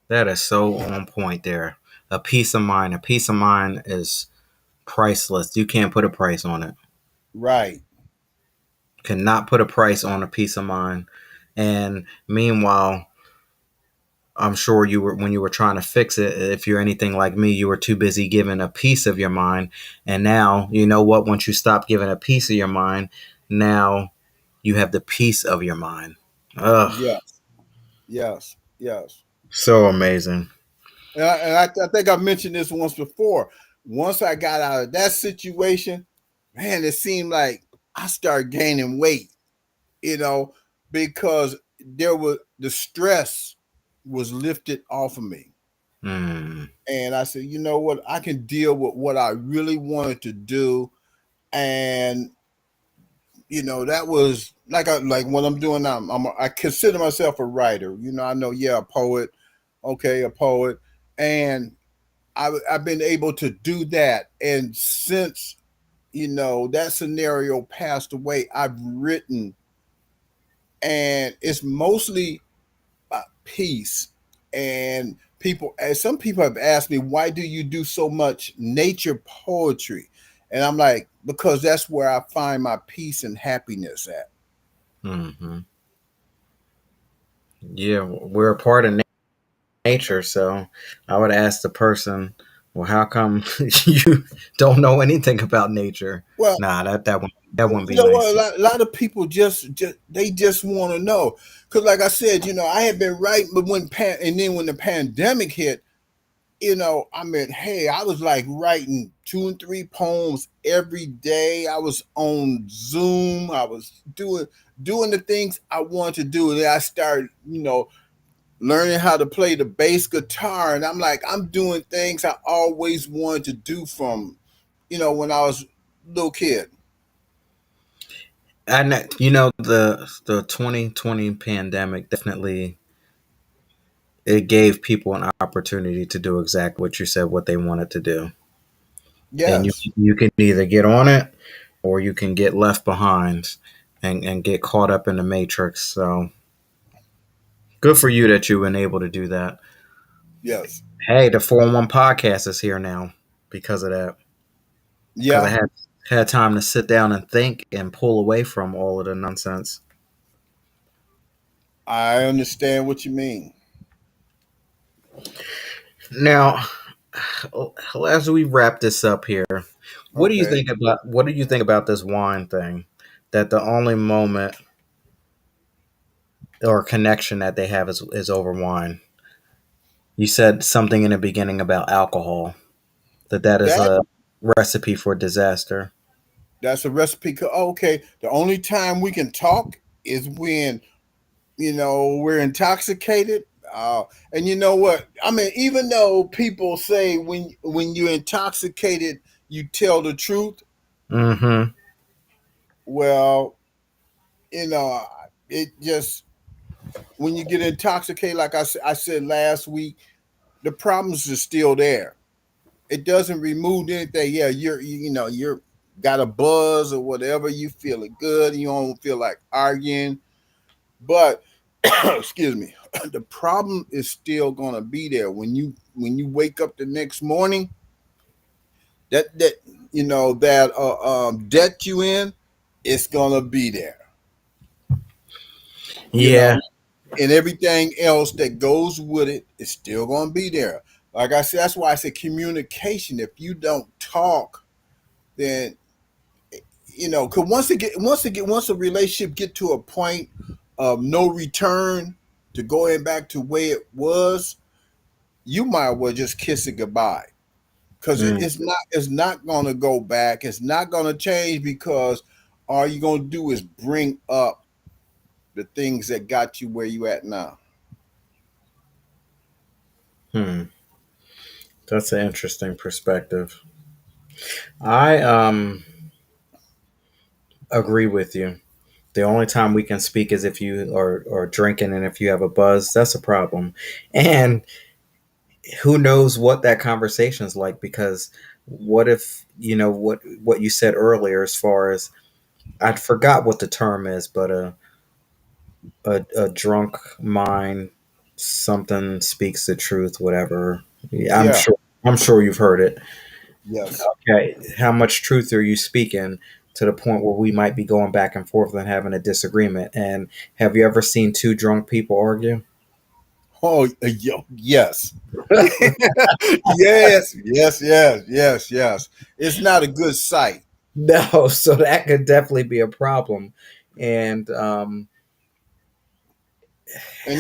Speaker 1: That is so on point there. A peace of mind. A peace of mind is priceless. You can't put a price on it.
Speaker 2: Right.
Speaker 1: Cannot put a price on a peace of mind. And meanwhile, I'm sure you were when you were trying to fix it. If you're anything like me, you were too busy giving a piece of your mind. And now, you know what? Once you stop giving a piece of your mind, now you have the peace of your mind. Ugh,
Speaker 2: Yes. Yes. Yes.
Speaker 1: so amazing.
Speaker 2: And I think I mentioned this once before. Once I got out of that situation, man, it seemed like I started gaining weight, you know, because there was the stress was lifted off of me.
Speaker 1: Mm,
Speaker 2: And I said, you know what, I can deal with what I really wanted to do. And that was like what I'm doing now. I consider myself a writer. I know, yeah, a poet, okay, a poet, and I've been able to do that. And since that scenario passed away, I've written, and it's mostly peace. And some people have asked me, why do you do so much nature poetry? And I'm like, because that's where I find my peace and happiness at.
Speaker 1: hmm Yeah, we're a part of nature, so I would ask the person, well, how come you don't know anything about nature?
Speaker 2: Well,
Speaker 1: Nah, that wouldn't be
Speaker 2: you know what?
Speaker 1: nice.
Speaker 2: A lot of people just want to know, because like I said, I had been writing, but and then when the pandemic hit, I mean, hey, I was like writing 2 and 3 poems every day. I was on Zoom. I was doing the things I wanted to do. And then I started, learning how to play the bass guitar. And I'm like, I'm doing things I always wanted to do from, when I was a little kid.
Speaker 1: And the 2020 pandemic definitely it gave people an opportunity to do exactly what you said what they wanted to do, and
Speaker 2: Yes.
Speaker 1: you can either get on it or you can get left behind and get caught up in the matrix. So good for you that you've been able to do that.
Speaker 2: Yes.
Speaker 1: Hey, the 411 podcast is here now because of that. Because I
Speaker 2: Yeah.
Speaker 1: had time to sit down and think and pull away from all of the nonsense.
Speaker 2: I understand what you mean.
Speaker 1: Now, as we wrap this up here,
Speaker 2: Okay.
Speaker 1: what do you think about this wine thing? That the only moment or connection that they have is over wine. You said something in the beginning about alcohol. That is
Speaker 2: That
Speaker 1: a recipe for disaster.
Speaker 2: that's a recipe. Okay. The only time we can talk is when we're intoxicated. And you know what? I mean, even though people say when you're intoxicated, you tell the truth.
Speaker 1: Mm-hmm.
Speaker 2: Well, you know, it just when you get intoxicated, like I said last week, the problems are still there. It doesn't remove anything. Yeah, you're got a buzz or whatever. You feeling good. You don't feel like arguing. But excuse me, the problem is still gonna be there when you wake up the next morning. That that debt you in, it's gonna be there. You
Speaker 1: Yeah,
Speaker 2: know, and everything else that goes with it is still gonna be there. Like I said, that's why I said communication. If you don't talk, then because once a relationship get to a point of no return to going back to where it was, you might well just kiss it goodbye because
Speaker 1: mm,
Speaker 2: it's not going to go back. It's not going to change because all you're going to do is bring up the things that got you where you at now.
Speaker 1: hmm, that's an interesting perspective. I agree with you. The only time we can speak is if you are drinking and if you have a buzz, that's a problem. And who knows what that conversation is like, because what if, what you said earlier, as far as, I forgot what the term is, but a drunk mind, something speaks the truth, whatever. Yeah,
Speaker 2: Yeah.
Speaker 1: I'm sure you've heard it.
Speaker 2: Yes.
Speaker 1: Okay, how much truth are you speaking to the point where we might be going back and forth and having a disagreement? And have you ever seen two drunk people argue?
Speaker 2: Oh, yes. Yes. Yes. Yes. Yes. Yes. It's not a good sight.
Speaker 1: No, so that could definitely be a problem. And
Speaker 2: And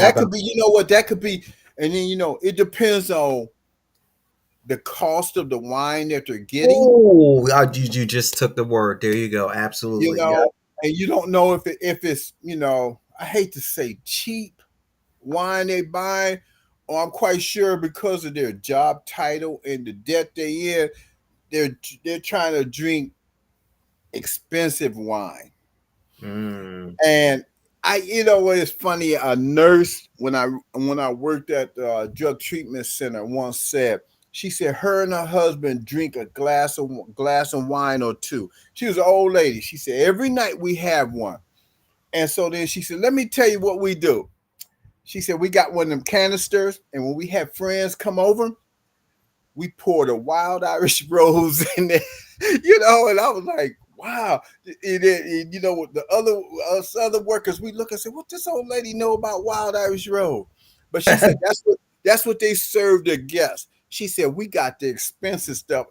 Speaker 2: that could
Speaker 1: having,
Speaker 2: be, you know what, that could be, and then it depends on the cost of the wine that they're getting,
Speaker 1: oh, you just took the word. There you go.
Speaker 2: you
Speaker 1: Absolutely. Yeah.
Speaker 2: know, and you don't know if it's, I hate to say cheap wine they buy, or I'm quite sure because of their job title and the debt they in, they're trying to drink expensive wine.
Speaker 1: Mm,
Speaker 2: And what is funny? A nurse when I worked at the drug treatment center once said, she said her and her husband drink a glass of wine or two. She was an old lady. She said every night we have one. And so then she said, let me tell you what we do. She said we got one of them canisters, and when we have friends come over, we poured a wild Irish rose in there, and I was like, wow. With the other workers, we look and say, what this old lady know about wild Irish rose? But she said that's what they serve their guests. She said we got the expensive stuff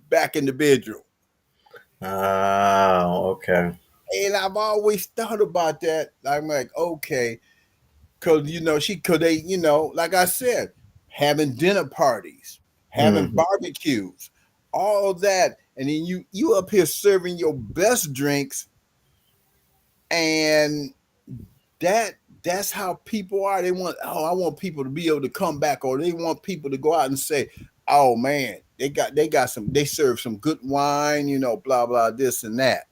Speaker 2: back in the bedroom.
Speaker 1: oh, okay.
Speaker 2: And I've always thought about that. I'm like, okay, because she could they like I said, having dinner parties, having
Speaker 1: Hmm.
Speaker 2: barbecues, all of that, and then you up here serving your best drinks, and that's how people are. They want, oh, I want people to be able to come back, or they want people to go out and say, oh man, they serve some good wine, blah blah this and that.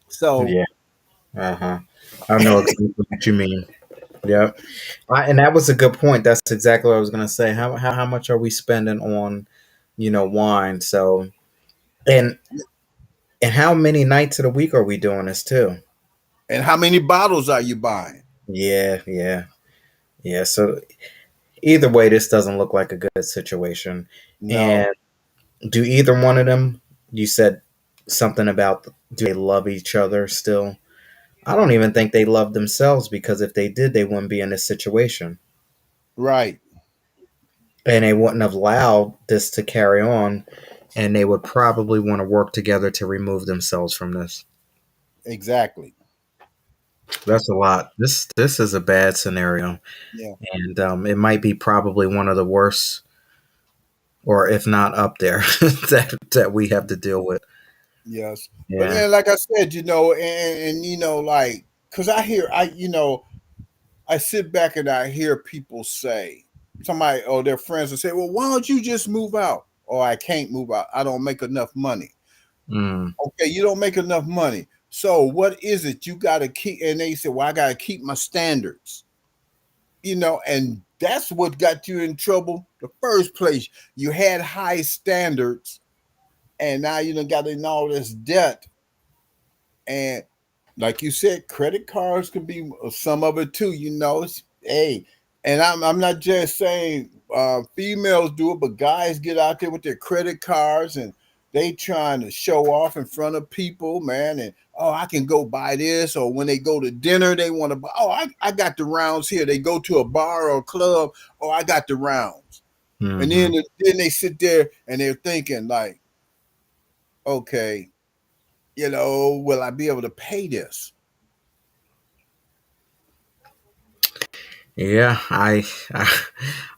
Speaker 2: So
Speaker 1: Yeah. Uh huh. I know exactly what you mean. Yep. And that was a good point. That's exactly what I was going to say. How much are we spending on, wine? So, and how many nights of the week are we doing this too?
Speaker 2: and how many bottles are you buying?
Speaker 1: Yeah, yeah, yeah. So either way, this doesn't look like a good situation. And
Speaker 2: No.
Speaker 1: do either one of them? You said something about, do they love each other still? I don't even think they love themselves, because if they did, they wouldn't be in this situation.
Speaker 2: Right.
Speaker 1: And they wouldn't have allowed this to carry on, and they would probably want to work together to remove themselves from this.
Speaker 2: Exactly.
Speaker 1: That's a lot. This is a bad scenario,
Speaker 2: Yeah.
Speaker 1: and it might be probably one of the worst, or if not up there, that we have to deal with.
Speaker 2: Yes. But
Speaker 1: Yeah.
Speaker 2: then, like I said, and like, because I sit back and I hear people say, somebody or their friends will say, well, why don't you just move out? Or I can't move out. I don't make enough money.
Speaker 1: Mm,
Speaker 2: Okay, you don't make enough money. So what is it you got to keep? And they say, well, I got to keep my standards. and that's what got you in trouble the first place. You had high standards, and now you done got in all this debt. And like you said, credit cards can be some of it too. Hey, and I'm not just saying females do it, but guys get out there with their credit cards and they trying to show off in front of people, man. And oh, I can go buy this, or when they go to dinner, they want to buy. Oh, I got the rounds here. They go to a bar or a club. Oh, I got the rounds, and
Speaker 1: Hmm.
Speaker 2: then they sit there and they're thinking like, okay, will I be able to pay this?
Speaker 1: Yeah,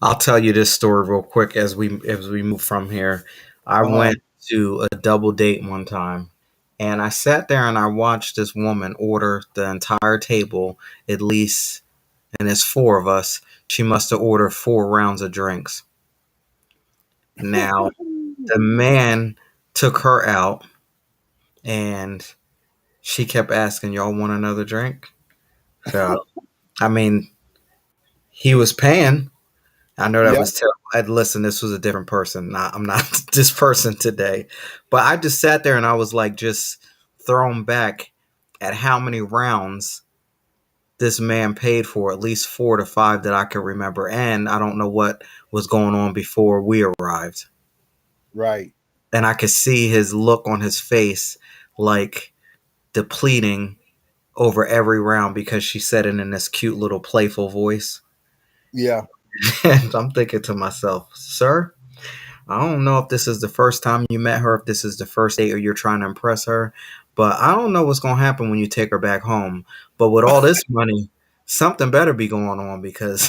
Speaker 1: I'll tell you this story real quick as we move from here. I
Speaker 2: Uh huh.
Speaker 1: went to a double date one time, and I sat there and I watched this woman order the entire table at least, and it's four of us. She must have ordered 4 rounds of drinks. Now, the man took her out, and she kept asking, "Y'all want another drink?" So, I mean, he was paying. I know that
Speaker 2: Yeah.
Speaker 1: was terrible. Listen, this was a different person. I'm not this person today. But I just sat there and I was like, just thrown back at how many rounds this man paid for, at least 4 to 5 that I could remember. And I don't know what was going on before we arrived.
Speaker 2: Right.
Speaker 1: And I could see his look on his face, like depleting over every round because she said it in this cute little playful voice.
Speaker 2: Yeah.
Speaker 1: And I'm thinking to myself, sir, I don't know if this is the first time you met her, if this is the first date or you're trying to impress her, but I don't know what's going to happen when you take her back home. But with all this money, something better be going on because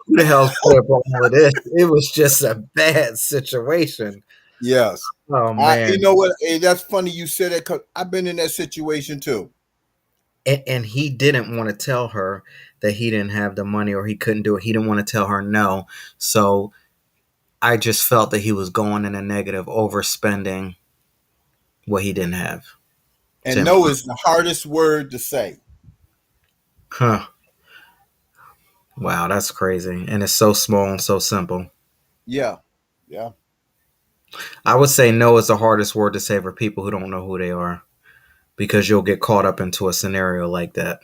Speaker 1: who the hell's put up all of this? It was just a bad situation.
Speaker 2: Yes.
Speaker 1: Oh,
Speaker 2: You
Speaker 1: man.
Speaker 2: know what? Hey, that's funny you said that because I've been in that situation too.
Speaker 1: And he didn't want to tell her that he didn't have the money or he couldn't do it. He didn't want to tell her no. So I just felt that he was going in a negative, overspending what he didn't have to
Speaker 2: And no
Speaker 1: impress.
Speaker 2: is the hardest word to say.
Speaker 1: Huh. Wow, that's crazy. And it's so small and so simple.
Speaker 2: Yeah. Yeah.
Speaker 1: I would say no is the hardest word to say for people who don't know who they are because you'll get caught up into a scenario like that.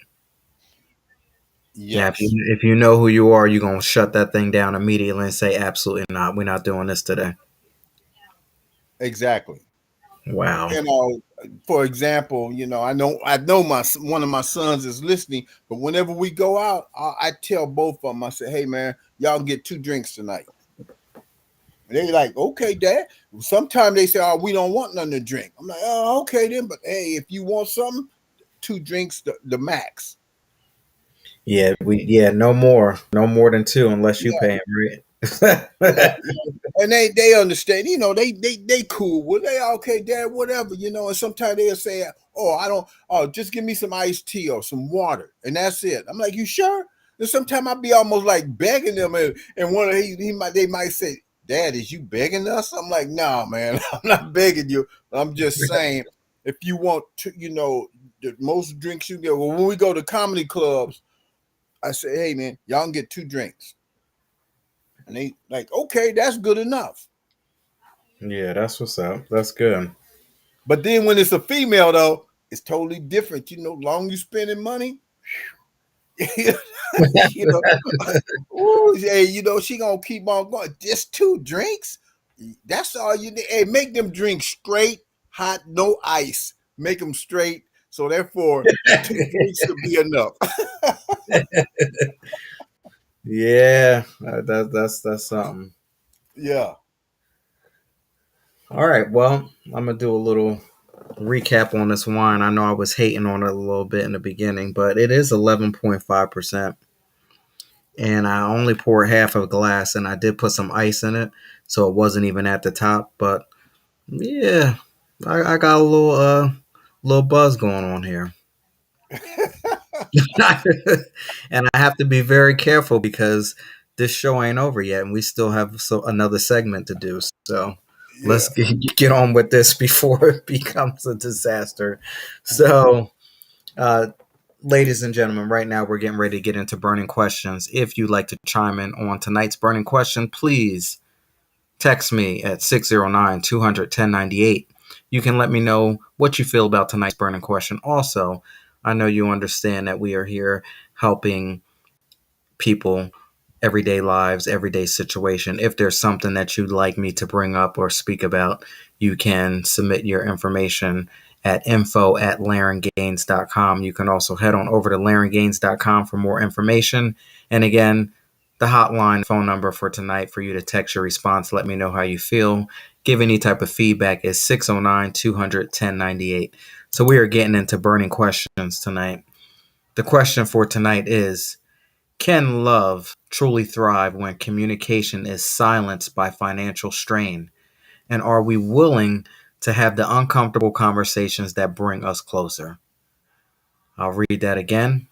Speaker 1: Now, if you
Speaker 2: Yes.
Speaker 1: if you know who you are, you're gonna shut that thing down immediately and say, "Absolutely not. We're not doing this today."
Speaker 2: Exactly.
Speaker 1: Wow.
Speaker 2: For example, I know my one of my sons is listening, but whenever we go out, I tell both of them, I say, "Hey man, y'all can get 2 drinks tonight." And they like, "Okay, Dad." Sometimes they say, "Oh, we don't want nothing to drink." I'm like, "Oh, okay then." But hey, if you want something, 2 drinks the max.
Speaker 1: Yeah, no more than two unless you pay him,
Speaker 2: Yeah,
Speaker 1: right?
Speaker 2: yeah. And they understand, they cool. Well, they okay, Dad, whatever, And sometimes they'll say, "Oh, I don't. Oh, just give me some iced tea or some water, and that's it." I'm like, "You sure?" And sometimes I be almost like begging them, and one of they might say, "Dad, is you begging us?" I'm like, "Nah, man, I'm not begging you. I'm just saying, if you want to, the most drinks you get. Well, when we go to comedy clubs, I say, hey, man, y'all can get 2 drinks." And they like, okay, that's good enough.
Speaker 1: Yeah, that's what's up. That's good.
Speaker 2: But then when it's a female though, it's totally different. Long you spending money, you know, ooh, hey, she gonna keep on going. Just 2 drinks, that's all you need. Hey, make them drinks straight, hot, no ice. Make them straight. So therefore, 2 drinks should be enough.
Speaker 1: Yeah, that's something.
Speaker 2: Yeah.
Speaker 1: All right, well, I'm gonna do a little recap on this wine. I know I was hating on it a little bit in the beginning, but it is 11.5%. And I only poured half of a glass and I did put some ice in it. So it wasn't even at the top. But yeah, I got a little buzz going on here. And I have to be very careful because this show ain't over yet and we still have another segment to do. So let's
Speaker 2: Yeah.
Speaker 1: get on with this before it becomes a disaster. So, uh, ladies and gentlemen, right now we're getting ready to get into burning questions. If you'd like to chime in on tonight's burning question, please text me at 609 200 1098. You can let me know what you feel about tonight's burning question. Also, I know you understand that we are here helping people, everyday lives, everyday situation. If there's something that you'd like me to bring up or speak about, you can submit your information at info@larengaines.com. You can also head on over to larengaines.com for more information. And again, the hotline phone number for tonight for you to text your response, let me know how you feel, give any type of feedback is 609 200 1098. So we are getting into burning questions tonight. The question for tonight is, can love truly thrive when communication is silenced by financial strain? And are we willing to have the uncomfortable conversations that bring us closer? I'll read that again.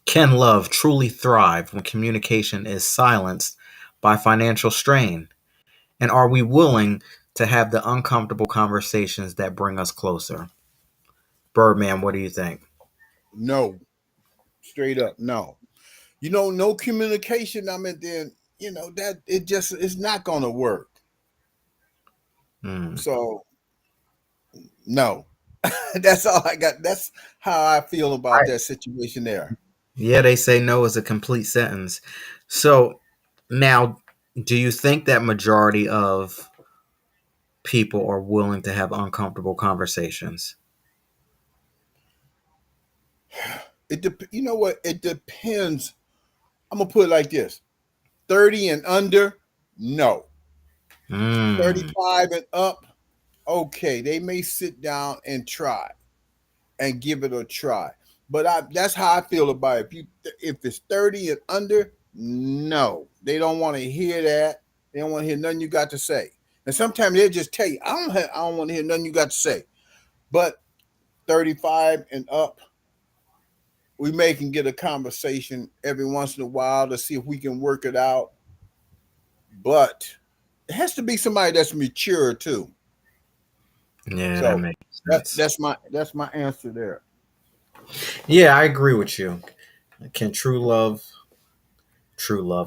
Speaker 1: Can love truly thrive when communication is silenced by financial strain? And are we willing to have the uncomfortable conversations that bring us closer? Birdman, what do you think?
Speaker 2: No, straight up, no. No communication. I mean, then that it just it's not gonna work.
Speaker 1: Hmm.
Speaker 2: So no, that's all I got. That's how I feel about that situation there.
Speaker 1: Yeah, they say no is a complete sentence. So now, do you think that majority of people are willing to have uncomfortable conversations?
Speaker 2: You know what? It depends. I'm gonna put it like this: 30 and under, no.
Speaker 1: Mm,
Speaker 2: 35 and up, okay. They may sit down and try and give it a try. But that's how I feel about it. If it's 30 and under, no. They don't want to hear that. They don't want to hear nothing you got to say. And sometimes they'll just tell you, I don't want to hear nothing you got to say. But 35 and up, we may can get a conversation every once in a while to see if we can work it out. But it has to be somebody that's mature too.
Speaker 1: yeah, that
Speaker 2: So
Speaker 1: makes sense.
Speaker 2: that's my answer there.
Speaker 1: Yeah, I agree with you. Can true love,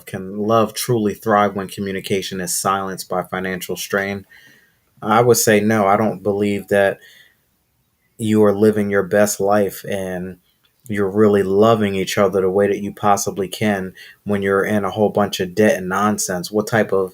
Speaker 1: can love truly thrive when communication is silenced by financial strain? I would say no. I don't believe that you are living your best life and you're really loving each other the way that you possibly can when you're in a whole bunch of debt and nonsense. What type of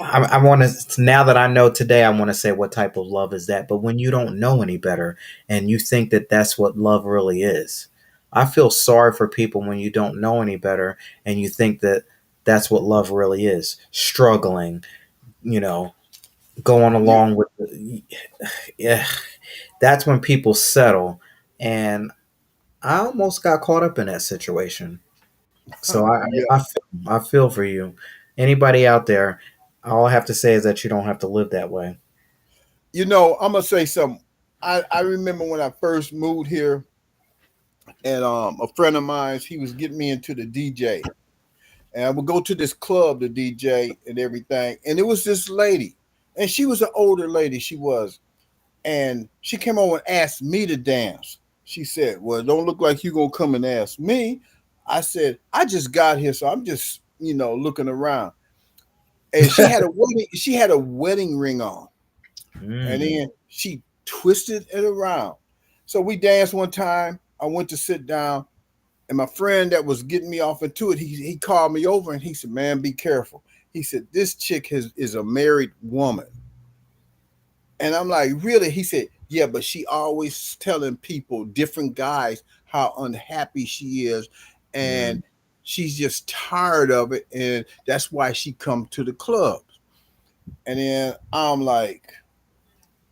Speaker 1: I want to now that I know today, I want to say what type of love is that. But when you don't know any better and you think that that's what love really is, I feel sorry for people when you don't know any better and you think that that's what love really is. Struggling, you know, going
Speaker 2: Yeah.
Speaker 1: along with, yeah, that's when people settle. And I almost got caught up in that situation. So
Speaker 2: Yeah.
Speaker 1: I feel for you. Anybody out there, all I have to say is that you don't have to live that way.
Speaker 2: I'm gonna say something. I remember when I first moved here, and a friend of mine, he was getting me into the DJ, and I would go to this club to DJ and everything, and it was this lady, and she was an older lady, she was, and she came over and asked me to dance. She said, "Well, it don't look like you gonna come and ask me." I said, "I just got here, so I'm just looking around." And she had a wedding ring on, and
Speaker 1: Mm,
Speaker 2: then she twisted it around. So we danced one time. I went to sit down, and my friend that was getting me off into it, he called me over and he said, "Man, be careful." He said, "This chick is a married woman." And I'm like, "Really?" He said, "Yeah, but she always telling people, different guys, how unhappy she is, and
Speaker 1: mm,
Speaker 2: she's just tired of it, and that's why she come to the clubs." And then I'm like,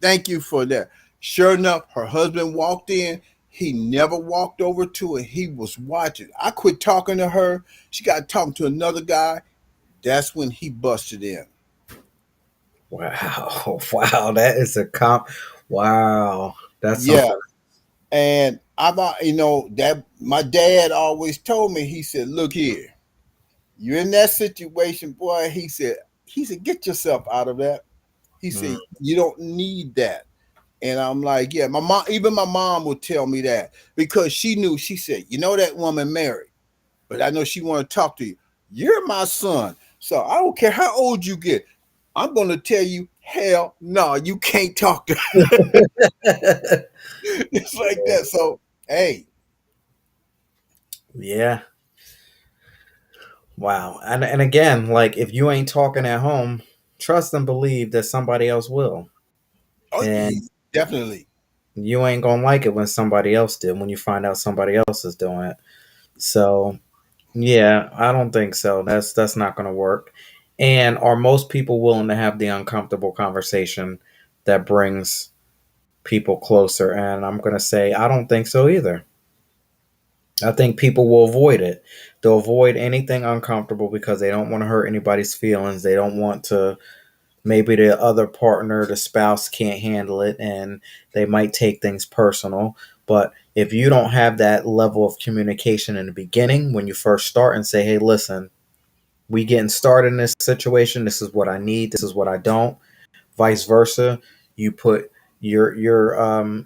Speaker 2: "Thank you for that." Sure enough, her husband walked in. He never walked over to her. He was watching. I quit talking to her. She got talking to another guy. That's when he busted in.
Speaker 1: wow, wow, that is a comp. Wow, that's
Speaker 2: Yeah.
Speaker 1: something.
Speaker 2: And that my dad always told me, he said, "Look here, you're in that situation, boy." He said, "Get yourself out of that." He
Speaker 1: Mm,
Speaker 2: said, "You don't need that." And I'm like, yeah, my mom, even my mom would tell me that because she knew, she said, you know, that woman married, but I know she want to talk to you. You're my son. So I don't care how old you get. I'm going to tell you, hell no, you can't talk to her. It's like that. So, hey,
Speaker 1: Yeah. Wow. And again, like if you ain't talking at home, trust and believe that somebody else will.
Speaker 2: oh,
Speaker 1: And
Speaker 2: definitely.
Speaker 1: you ain't gonna like it when somebody else did, when you find out somebody else is doing it. So yeah, I don't think so. That's not gonna work. And are most people willing to have the uncomfortable conversation that brings people closer? And I'm gonna say I don't think so either. I think people will avoid it. They'll avoid anything uncomfortable because they don't want to hurt anybody's feelings. They don't want to, maybe the other partner, the spouse can't handle it and they might take things personal. But if you don't have that level of communication in the beginning, when you first start and say, hey, listen, we getting started in this situation. This is what I need. This is what I don't. Vice versa. You put your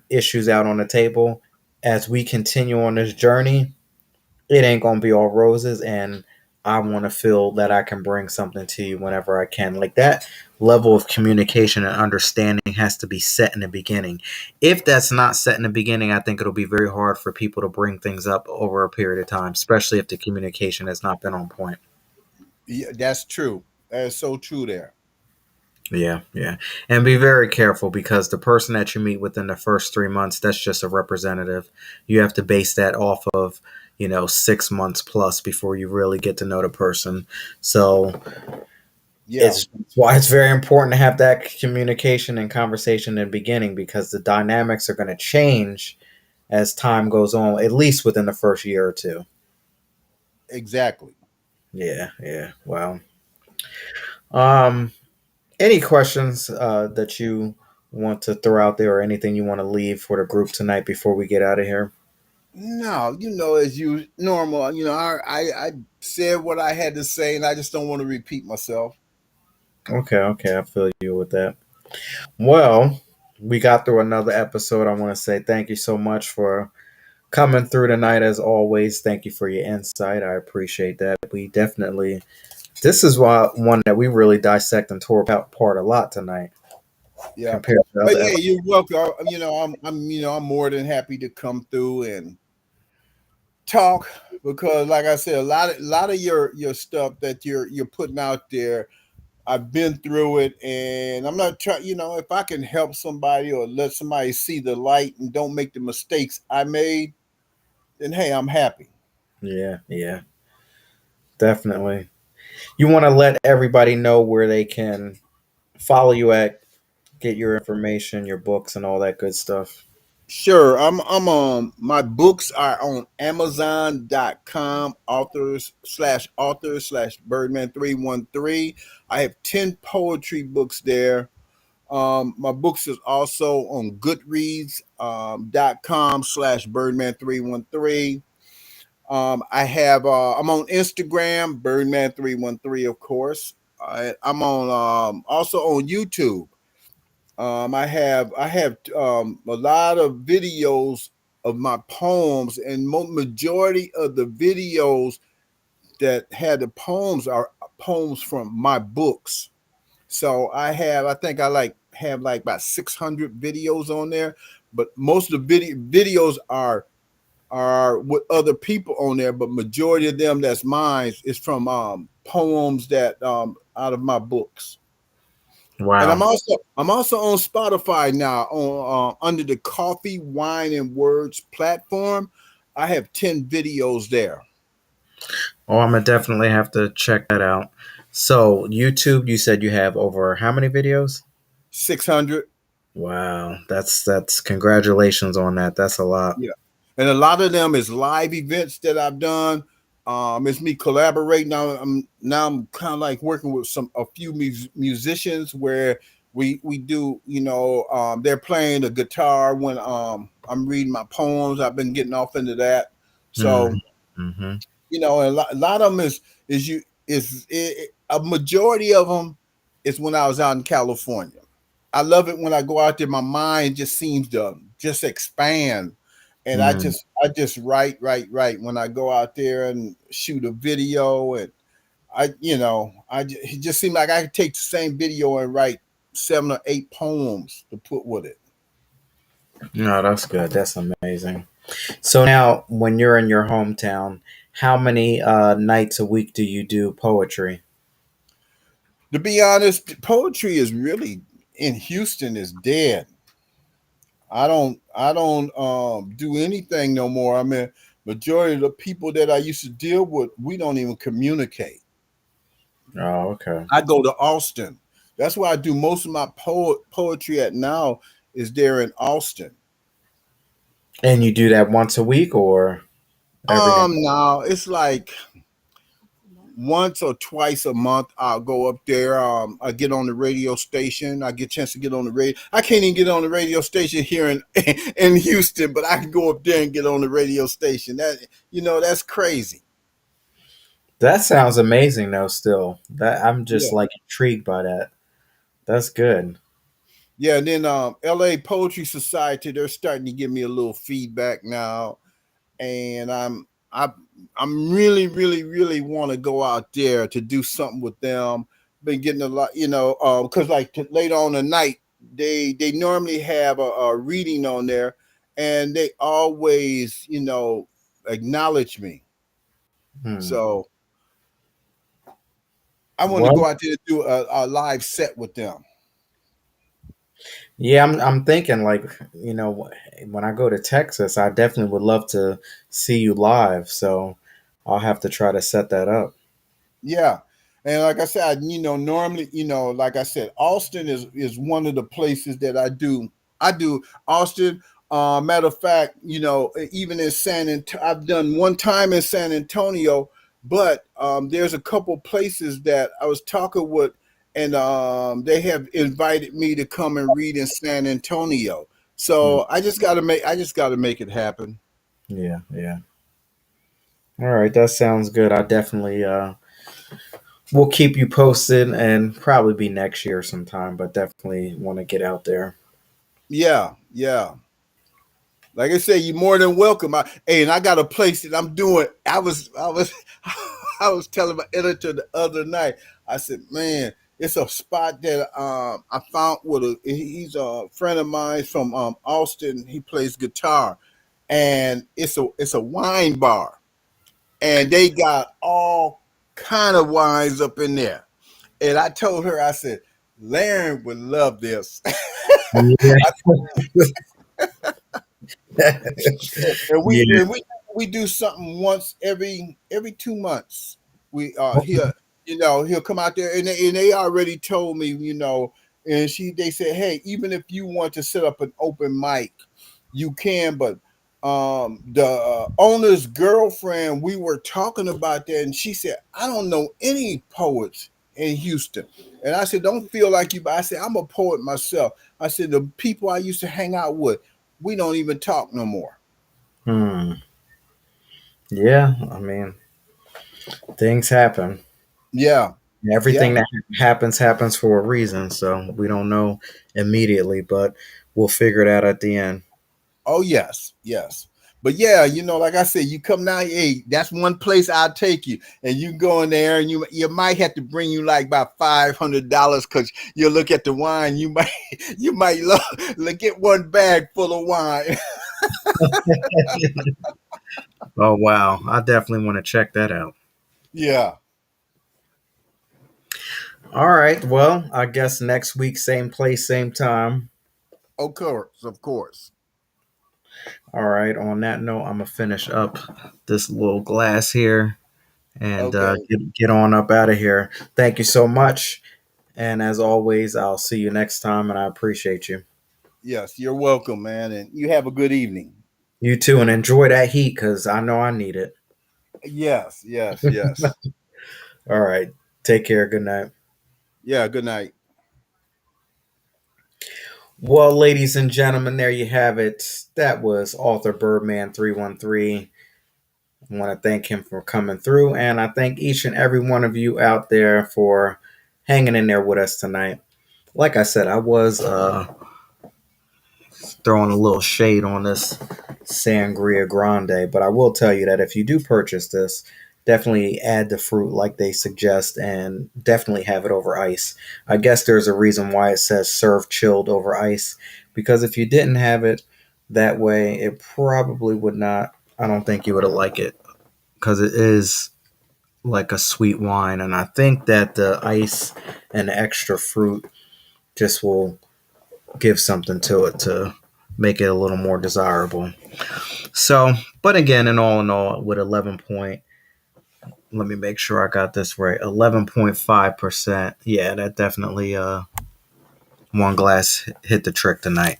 Speaker 1: issues out on the table. As we continue on this journey, it ain't gonna be all roses, and I want to feel that I can bring something to you whenever I can. Like that level of communication and understanding has to be set in the beginning. If that's not set in the beginning, I think it'll be very hard for people to bring things up over a period of time, especially if the communication has not been on point.
Speaker 2: Yeah, that's true. That is so true there.
Speaker 1: Yeah, yeah. And be very careful because the person that you meet within the first 3 months, that's just a representative. You have to base that off of, 6 months plus before you really get to know the person. So
Speaker 2: Yeah,
Speaker 1: it's why it's very important to have that communication and conversation in the beginning because the dynamics are going to change as time goes on, at least within the first year or two.
Speaker 2: exactly.
Speaker 1: Yeah, yeah. Wow. Um, any questions that you want to throw out there or anything you want to leave for the group tonight before we get out of here?
Speaker 2: No, as you normal, I said what I had to say, and I just don't want to repeat myself.
Speaker 1: Okay, okay. I feel you with that. Well, we got through another episode. I want to say thank you so much for coming through tonight as always. Thank you for your insight. I appreciate that. We definitely, this is one that we really dissect and tore apart a lot tonight
Speaker 2: Yeah,
Speaker 1: compared to
Speaker 2: but
Speaker 1: other
Speaker 2: yeah,
Speaker 1: episodes.
Speaker 2: you're welcome. I'm more than happy to come through and talk because, like I said, a lot of your stuff that you're putting out there, I've been through it, and I'm not trying. If I can help somebody or let somebody see the light and don't make the mistakes I made, then hey, I'm happy.
Speaker 1: Yeah, yeah, definitely. You want to let everybody know where they can follow you at, get your information, your books, and all that good stuff.
Speaker 2: Sure. I'm on my books are on Amazon.com, authors/authors/slash Birdman 313. I have 10 poetry books there. My books is also on Goodreads .com/slash Birdman 313. I'm on Instagram, Birdman 313, of course. I'm on also on YouTube. I have a lot of videos of my poems, and majority of the videos that had the poems are poems from my books. So I think I have like about 600 videos on there, but most of the videos are with other people on there, but majority of them that's mine is from poems that out of my books. And
Speaker 1: Wow.
Speaker 2: I'm also on Spotify now on under the Coffee, Wine, and Words platform. I have 10 videos there.
Speaker 1: Oh, I'm gonna definitely have to check that out. So YouTube, you said you have over how many videos?
Speaker 2: 600.
Speaker 1: Wow, that's congratulations on that. That's a lot.
Speaker 2: Yeah. And a lot of them is live events that I've done. It's me collaborating. Now I'm kind of like working with a few musicians where we do, they're playing the guitar when I'm reading my poems. I've been getting off into that. So,
Speaker 1: Mm-hmm.
Speaker 2: and a lot of them is you is a majority of them is when I was out in California. I love it when I go out there. My mind just seems to just expand, and
Speaker 1: Mm.
Speaker 2: I just write when I go out there and shoot a video, and it just seems like I could take the same video and write 7 or 8 poems to put with it.
Speaker 1: No, that's good. That's amazing. So now, when you're in your hometown, how many nights a week do you do poetry?
Speaker 2: To be honest, poetry is really in Houston is dead. I don't do anything no more. I mean, majority of the people that I used to deal with, we don't even communicate.
Speaker 1: Oh, okay.
Speaker 2: I go to Austin. That's where I do most of my poetry at now is there in Austin.
Speaker 1: And you do that once a week or every day?
Speaker 2: Now it's like once or twice a month I'll go up there. I get on the radio station. I get a chance to get on the radio. I can't even get on the radio station here in in Houston, but I can go up there and get on the radio station. That's crazy.
Speaker 1: That sounds amazing, though. Still, that I'm just
Speaker 2: Yeah.
Speaker 1: like intrigued by that. That's good.
Speaker 2: Yeah, and then LA Poetry Society, they're starting to give me a little feedback now. And I I'm really, really, really want to go out there to do something with them. Been getting a lot, because like later on tonight, they normally have a reading on there, and they always, acknowledge me.
Speaker 1: Hmm.
Speaker 2: So I want to go
Speaker 1: Well,
Speaker 2: out there and do a live set with them.
Speaker 1: yeah, I'm thinking like when I go to Texas, I definitely would love to see you live. So I'll have to try to set that up.
Speaker 2: Yeah. And like I said, normally, like I said, Austin is one of the places that I do. I do Austin. Matter of fact, even in I've done one time in San Antonio, but there's a couple places that I was talking with, and they have invited me to come and read in San Antonio.
Speaker 1: Hmm.
Speaker 2: So I just got to make it happen.
Speaker 1: Yeah, yeah. All right, that sounds good. I definitely will keep you posted and probably be next year sometime, but definitely want to get out there.
Speaker 2: Yeah, yeah. Like I said, you're more than welcome. And I got a place that I'm doing. I was telling my editor the other night. I said, man, it's a spot that I found with he's a friend of mine from Austin. He plays guitar, and it's a wine bar, and they got all kind of wines up in there. And I told her, I said, Laren would love this.
Speaker 1: Yeah.
Speaker 2: and we
Speaker 1: Yeah.
Speaker 2: and we we do something once every 2 months. We he'll come out there, and they already told me, and they said, hey, even if you want to set up an open mic, you can, but the owner's girlfriend, we were talking about that, and she said, I don't know any poets in Houston. And I said, don't feel like you, but I said, I'm a poet myself. I said, the people I used to hang out with, we don't even talk no more.
Speaker 1: Hmm. Yeah. I mean, things happen.
Speaker 2: Yeah,
Speaker 1: Everything
Speaker 2: yeah.
Speaker 1: that happens for a reason. So we don't know immediately, but we'll figure it out at the end.
Speaker 2: Oh yes, yes. But yeah, like I said, you come down. Hey, that's one place I'll take you, and you go in there, and you might have to bring you like about $500 because you look at the wine. You might you might get one bag full of wine.
Speaker 1: Oh wow, I definitely want to check that out.
Speaker 2: Yeah.
Speaker 1: All right. Well, I guess next week, same place, same time.
Speaker 2: Of course, of course.
Speaker 1: All right. On that note, I'm gonna finish up this little glass here and
Speaker 2: Okay.
Speaker 1: get on up out of here. Thank you so much. And as always, I'll see you next time, and I appreciate you.
Speaker 2: Yes, you're welcome, man, and you have a good evening.
Speaker 1: You too, and enjoy that heat because I know I need it.
Speaker 2: Yes, yes, yes.
Speaker 1: All right. Take care. Good night.
Speaker 2: Yeah. Good night.
Speaker 1: Well, ladies and gentlemen, there you have it. That was author Birdman 313. I want to thank him for coming through, and I thank each and every one of you out there for hanging in there with us tonight. like I said, I was throwing a little shade on this Sangria Grande, but I will tell you that if you do purchase this, definitely add the fruit like they suggest and definitely have it over ice. I guess there's a reason why it says serve chilled over ice, because if you didn't have it that way, it probably would not. I don't think you would like it because it is like a sweet wine, and I think that the ice and the extra fruit just will give something to it to make it a little more desirable. So, but again, in all, with 11 point, let me make sure I got this right. 11.5%. Yeah, that definitely one glass hit the trick tonight.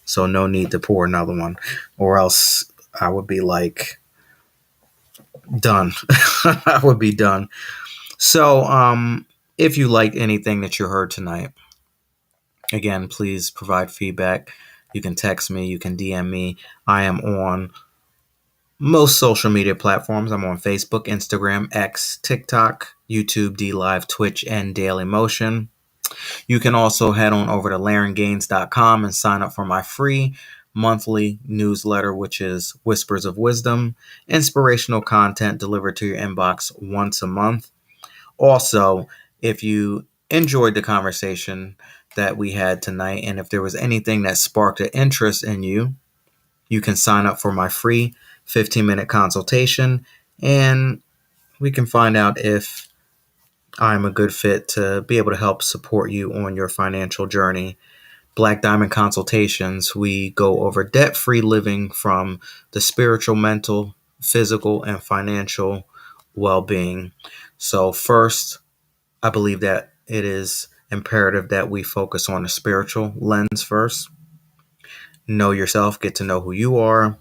Speaker 1: So no need to pour another one, or else I would be like done. I would be done. So, if you liked anything that you heard tonight, again, please provide feedback. You can text me, you can DM me. I am on most social media platforms. I'm on Facebook, Instagram, X, TikTok, YouTube, D Live, Twitch, and Daily Motion. You can also head on over to LarenGaines.com and sign up for my free monthly newsletter, which is Whispers of Wisdom, inspirational content delivered to your inbox once a month. Also, if you enjoyed the conversation that we had tonight, and if there was anything that sparked an interest in you, you can sign up for my free 15-minute consultation, and we can find out if I'm a good fit to be able to help support you on your financial journey. Black Diamond Consultations, we go over debt free living from the spiritual, mental, physical, and financial well being. So, first, I believe that it is imperative that we focus on the spiritual lens first. Know yourself, get to know who you are,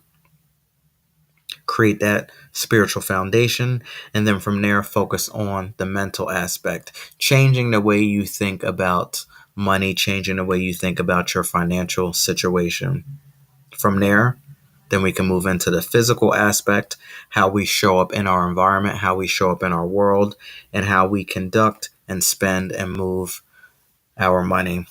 Speaker 1: create that spiritual foundation, and then from there focus on the mental aspect, changing the way you think about money, changing the way you think about your financial situation. From there, then we can move into the physical aspect, how we show up in our environment, how we show up in our world, and how we conduct and spend and move our money.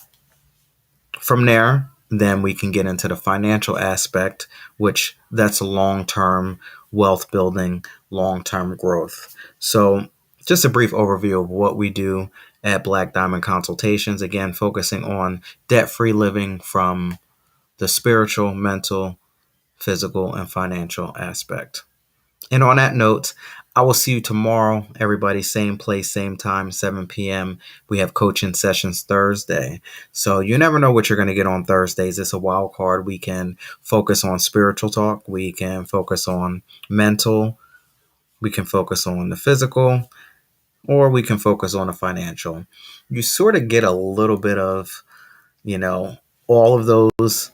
Speaker 1: From there, then we can get into the financial aspect, which that's long-term wealth building, long-term growth. So, just a brief overview of what we do at Black Diamond Consultations. Again, focusing on debt-free living from the spiritual, mental, physical, and financial aspect. And on that note, I will see you tomorrow, everybody. Same place, same time, 7 p.m. We have coaching sessions Thursday. So you never know what you're going to get on Thursdays. It's a wild card. We can focus on spiritual talk. We can focus on mental. We can focus on the physical. Or we can focus on the financial. You sort of get a little bit of, you know, all of those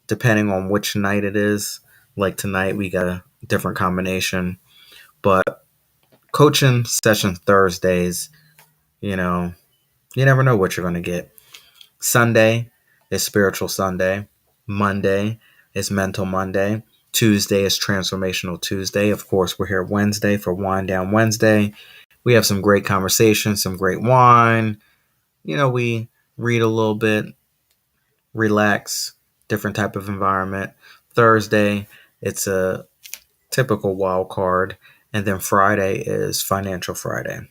Speaker 1: depending on which night it is. Like tonight, we got a different combination. But coaching session Thursdays, you know, you never know what you're going to get. Sunday is Spiritual Sunday. Monday is Mental Monday. Tuesday is Transformational Tuesday. Of course, we're here Wednesday for Wind Down Wednesday. We have some great conversations, some great wine. You know, we read a little bit, relax, different type of environment. Thursday, it's a typical wild card. And then Friday is Financial Friday.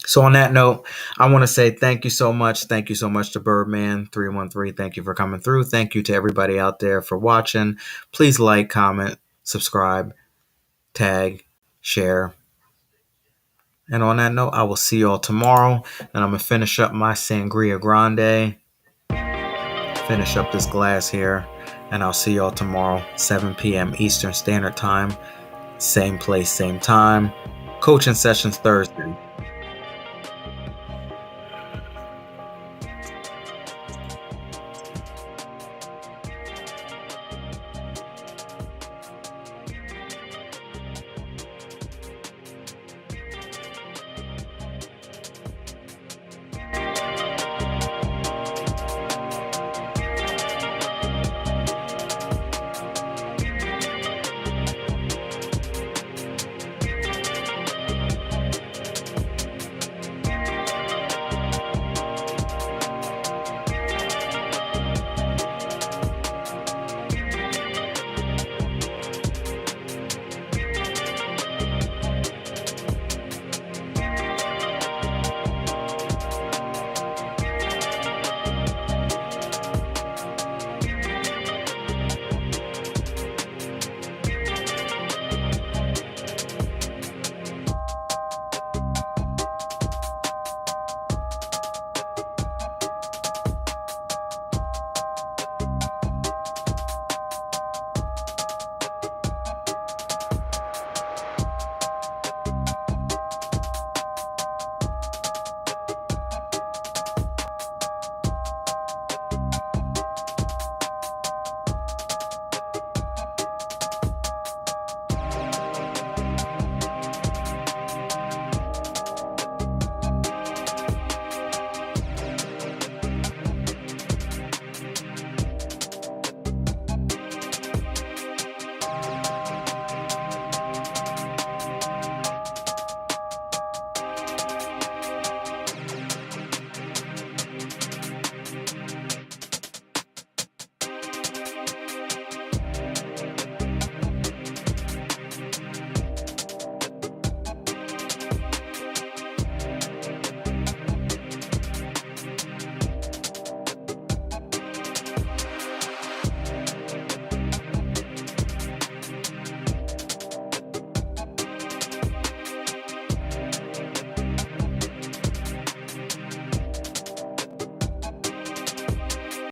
Speaker 1: So on that note, I want to say thank you so much. Thank you so much to Birdman313. Thank you for coming through. Thank you to everybody out there for watching. Please like, comment, subscribe, tag, share. And on that note, I will see you all tomorrow. And I'm going to finish up my Sangria Grande. Finish up this glass here. And I'll see you all tomorrow, 7 p.m. Eastern Standard Time. Same place, same time. Coaching sessions Thursday.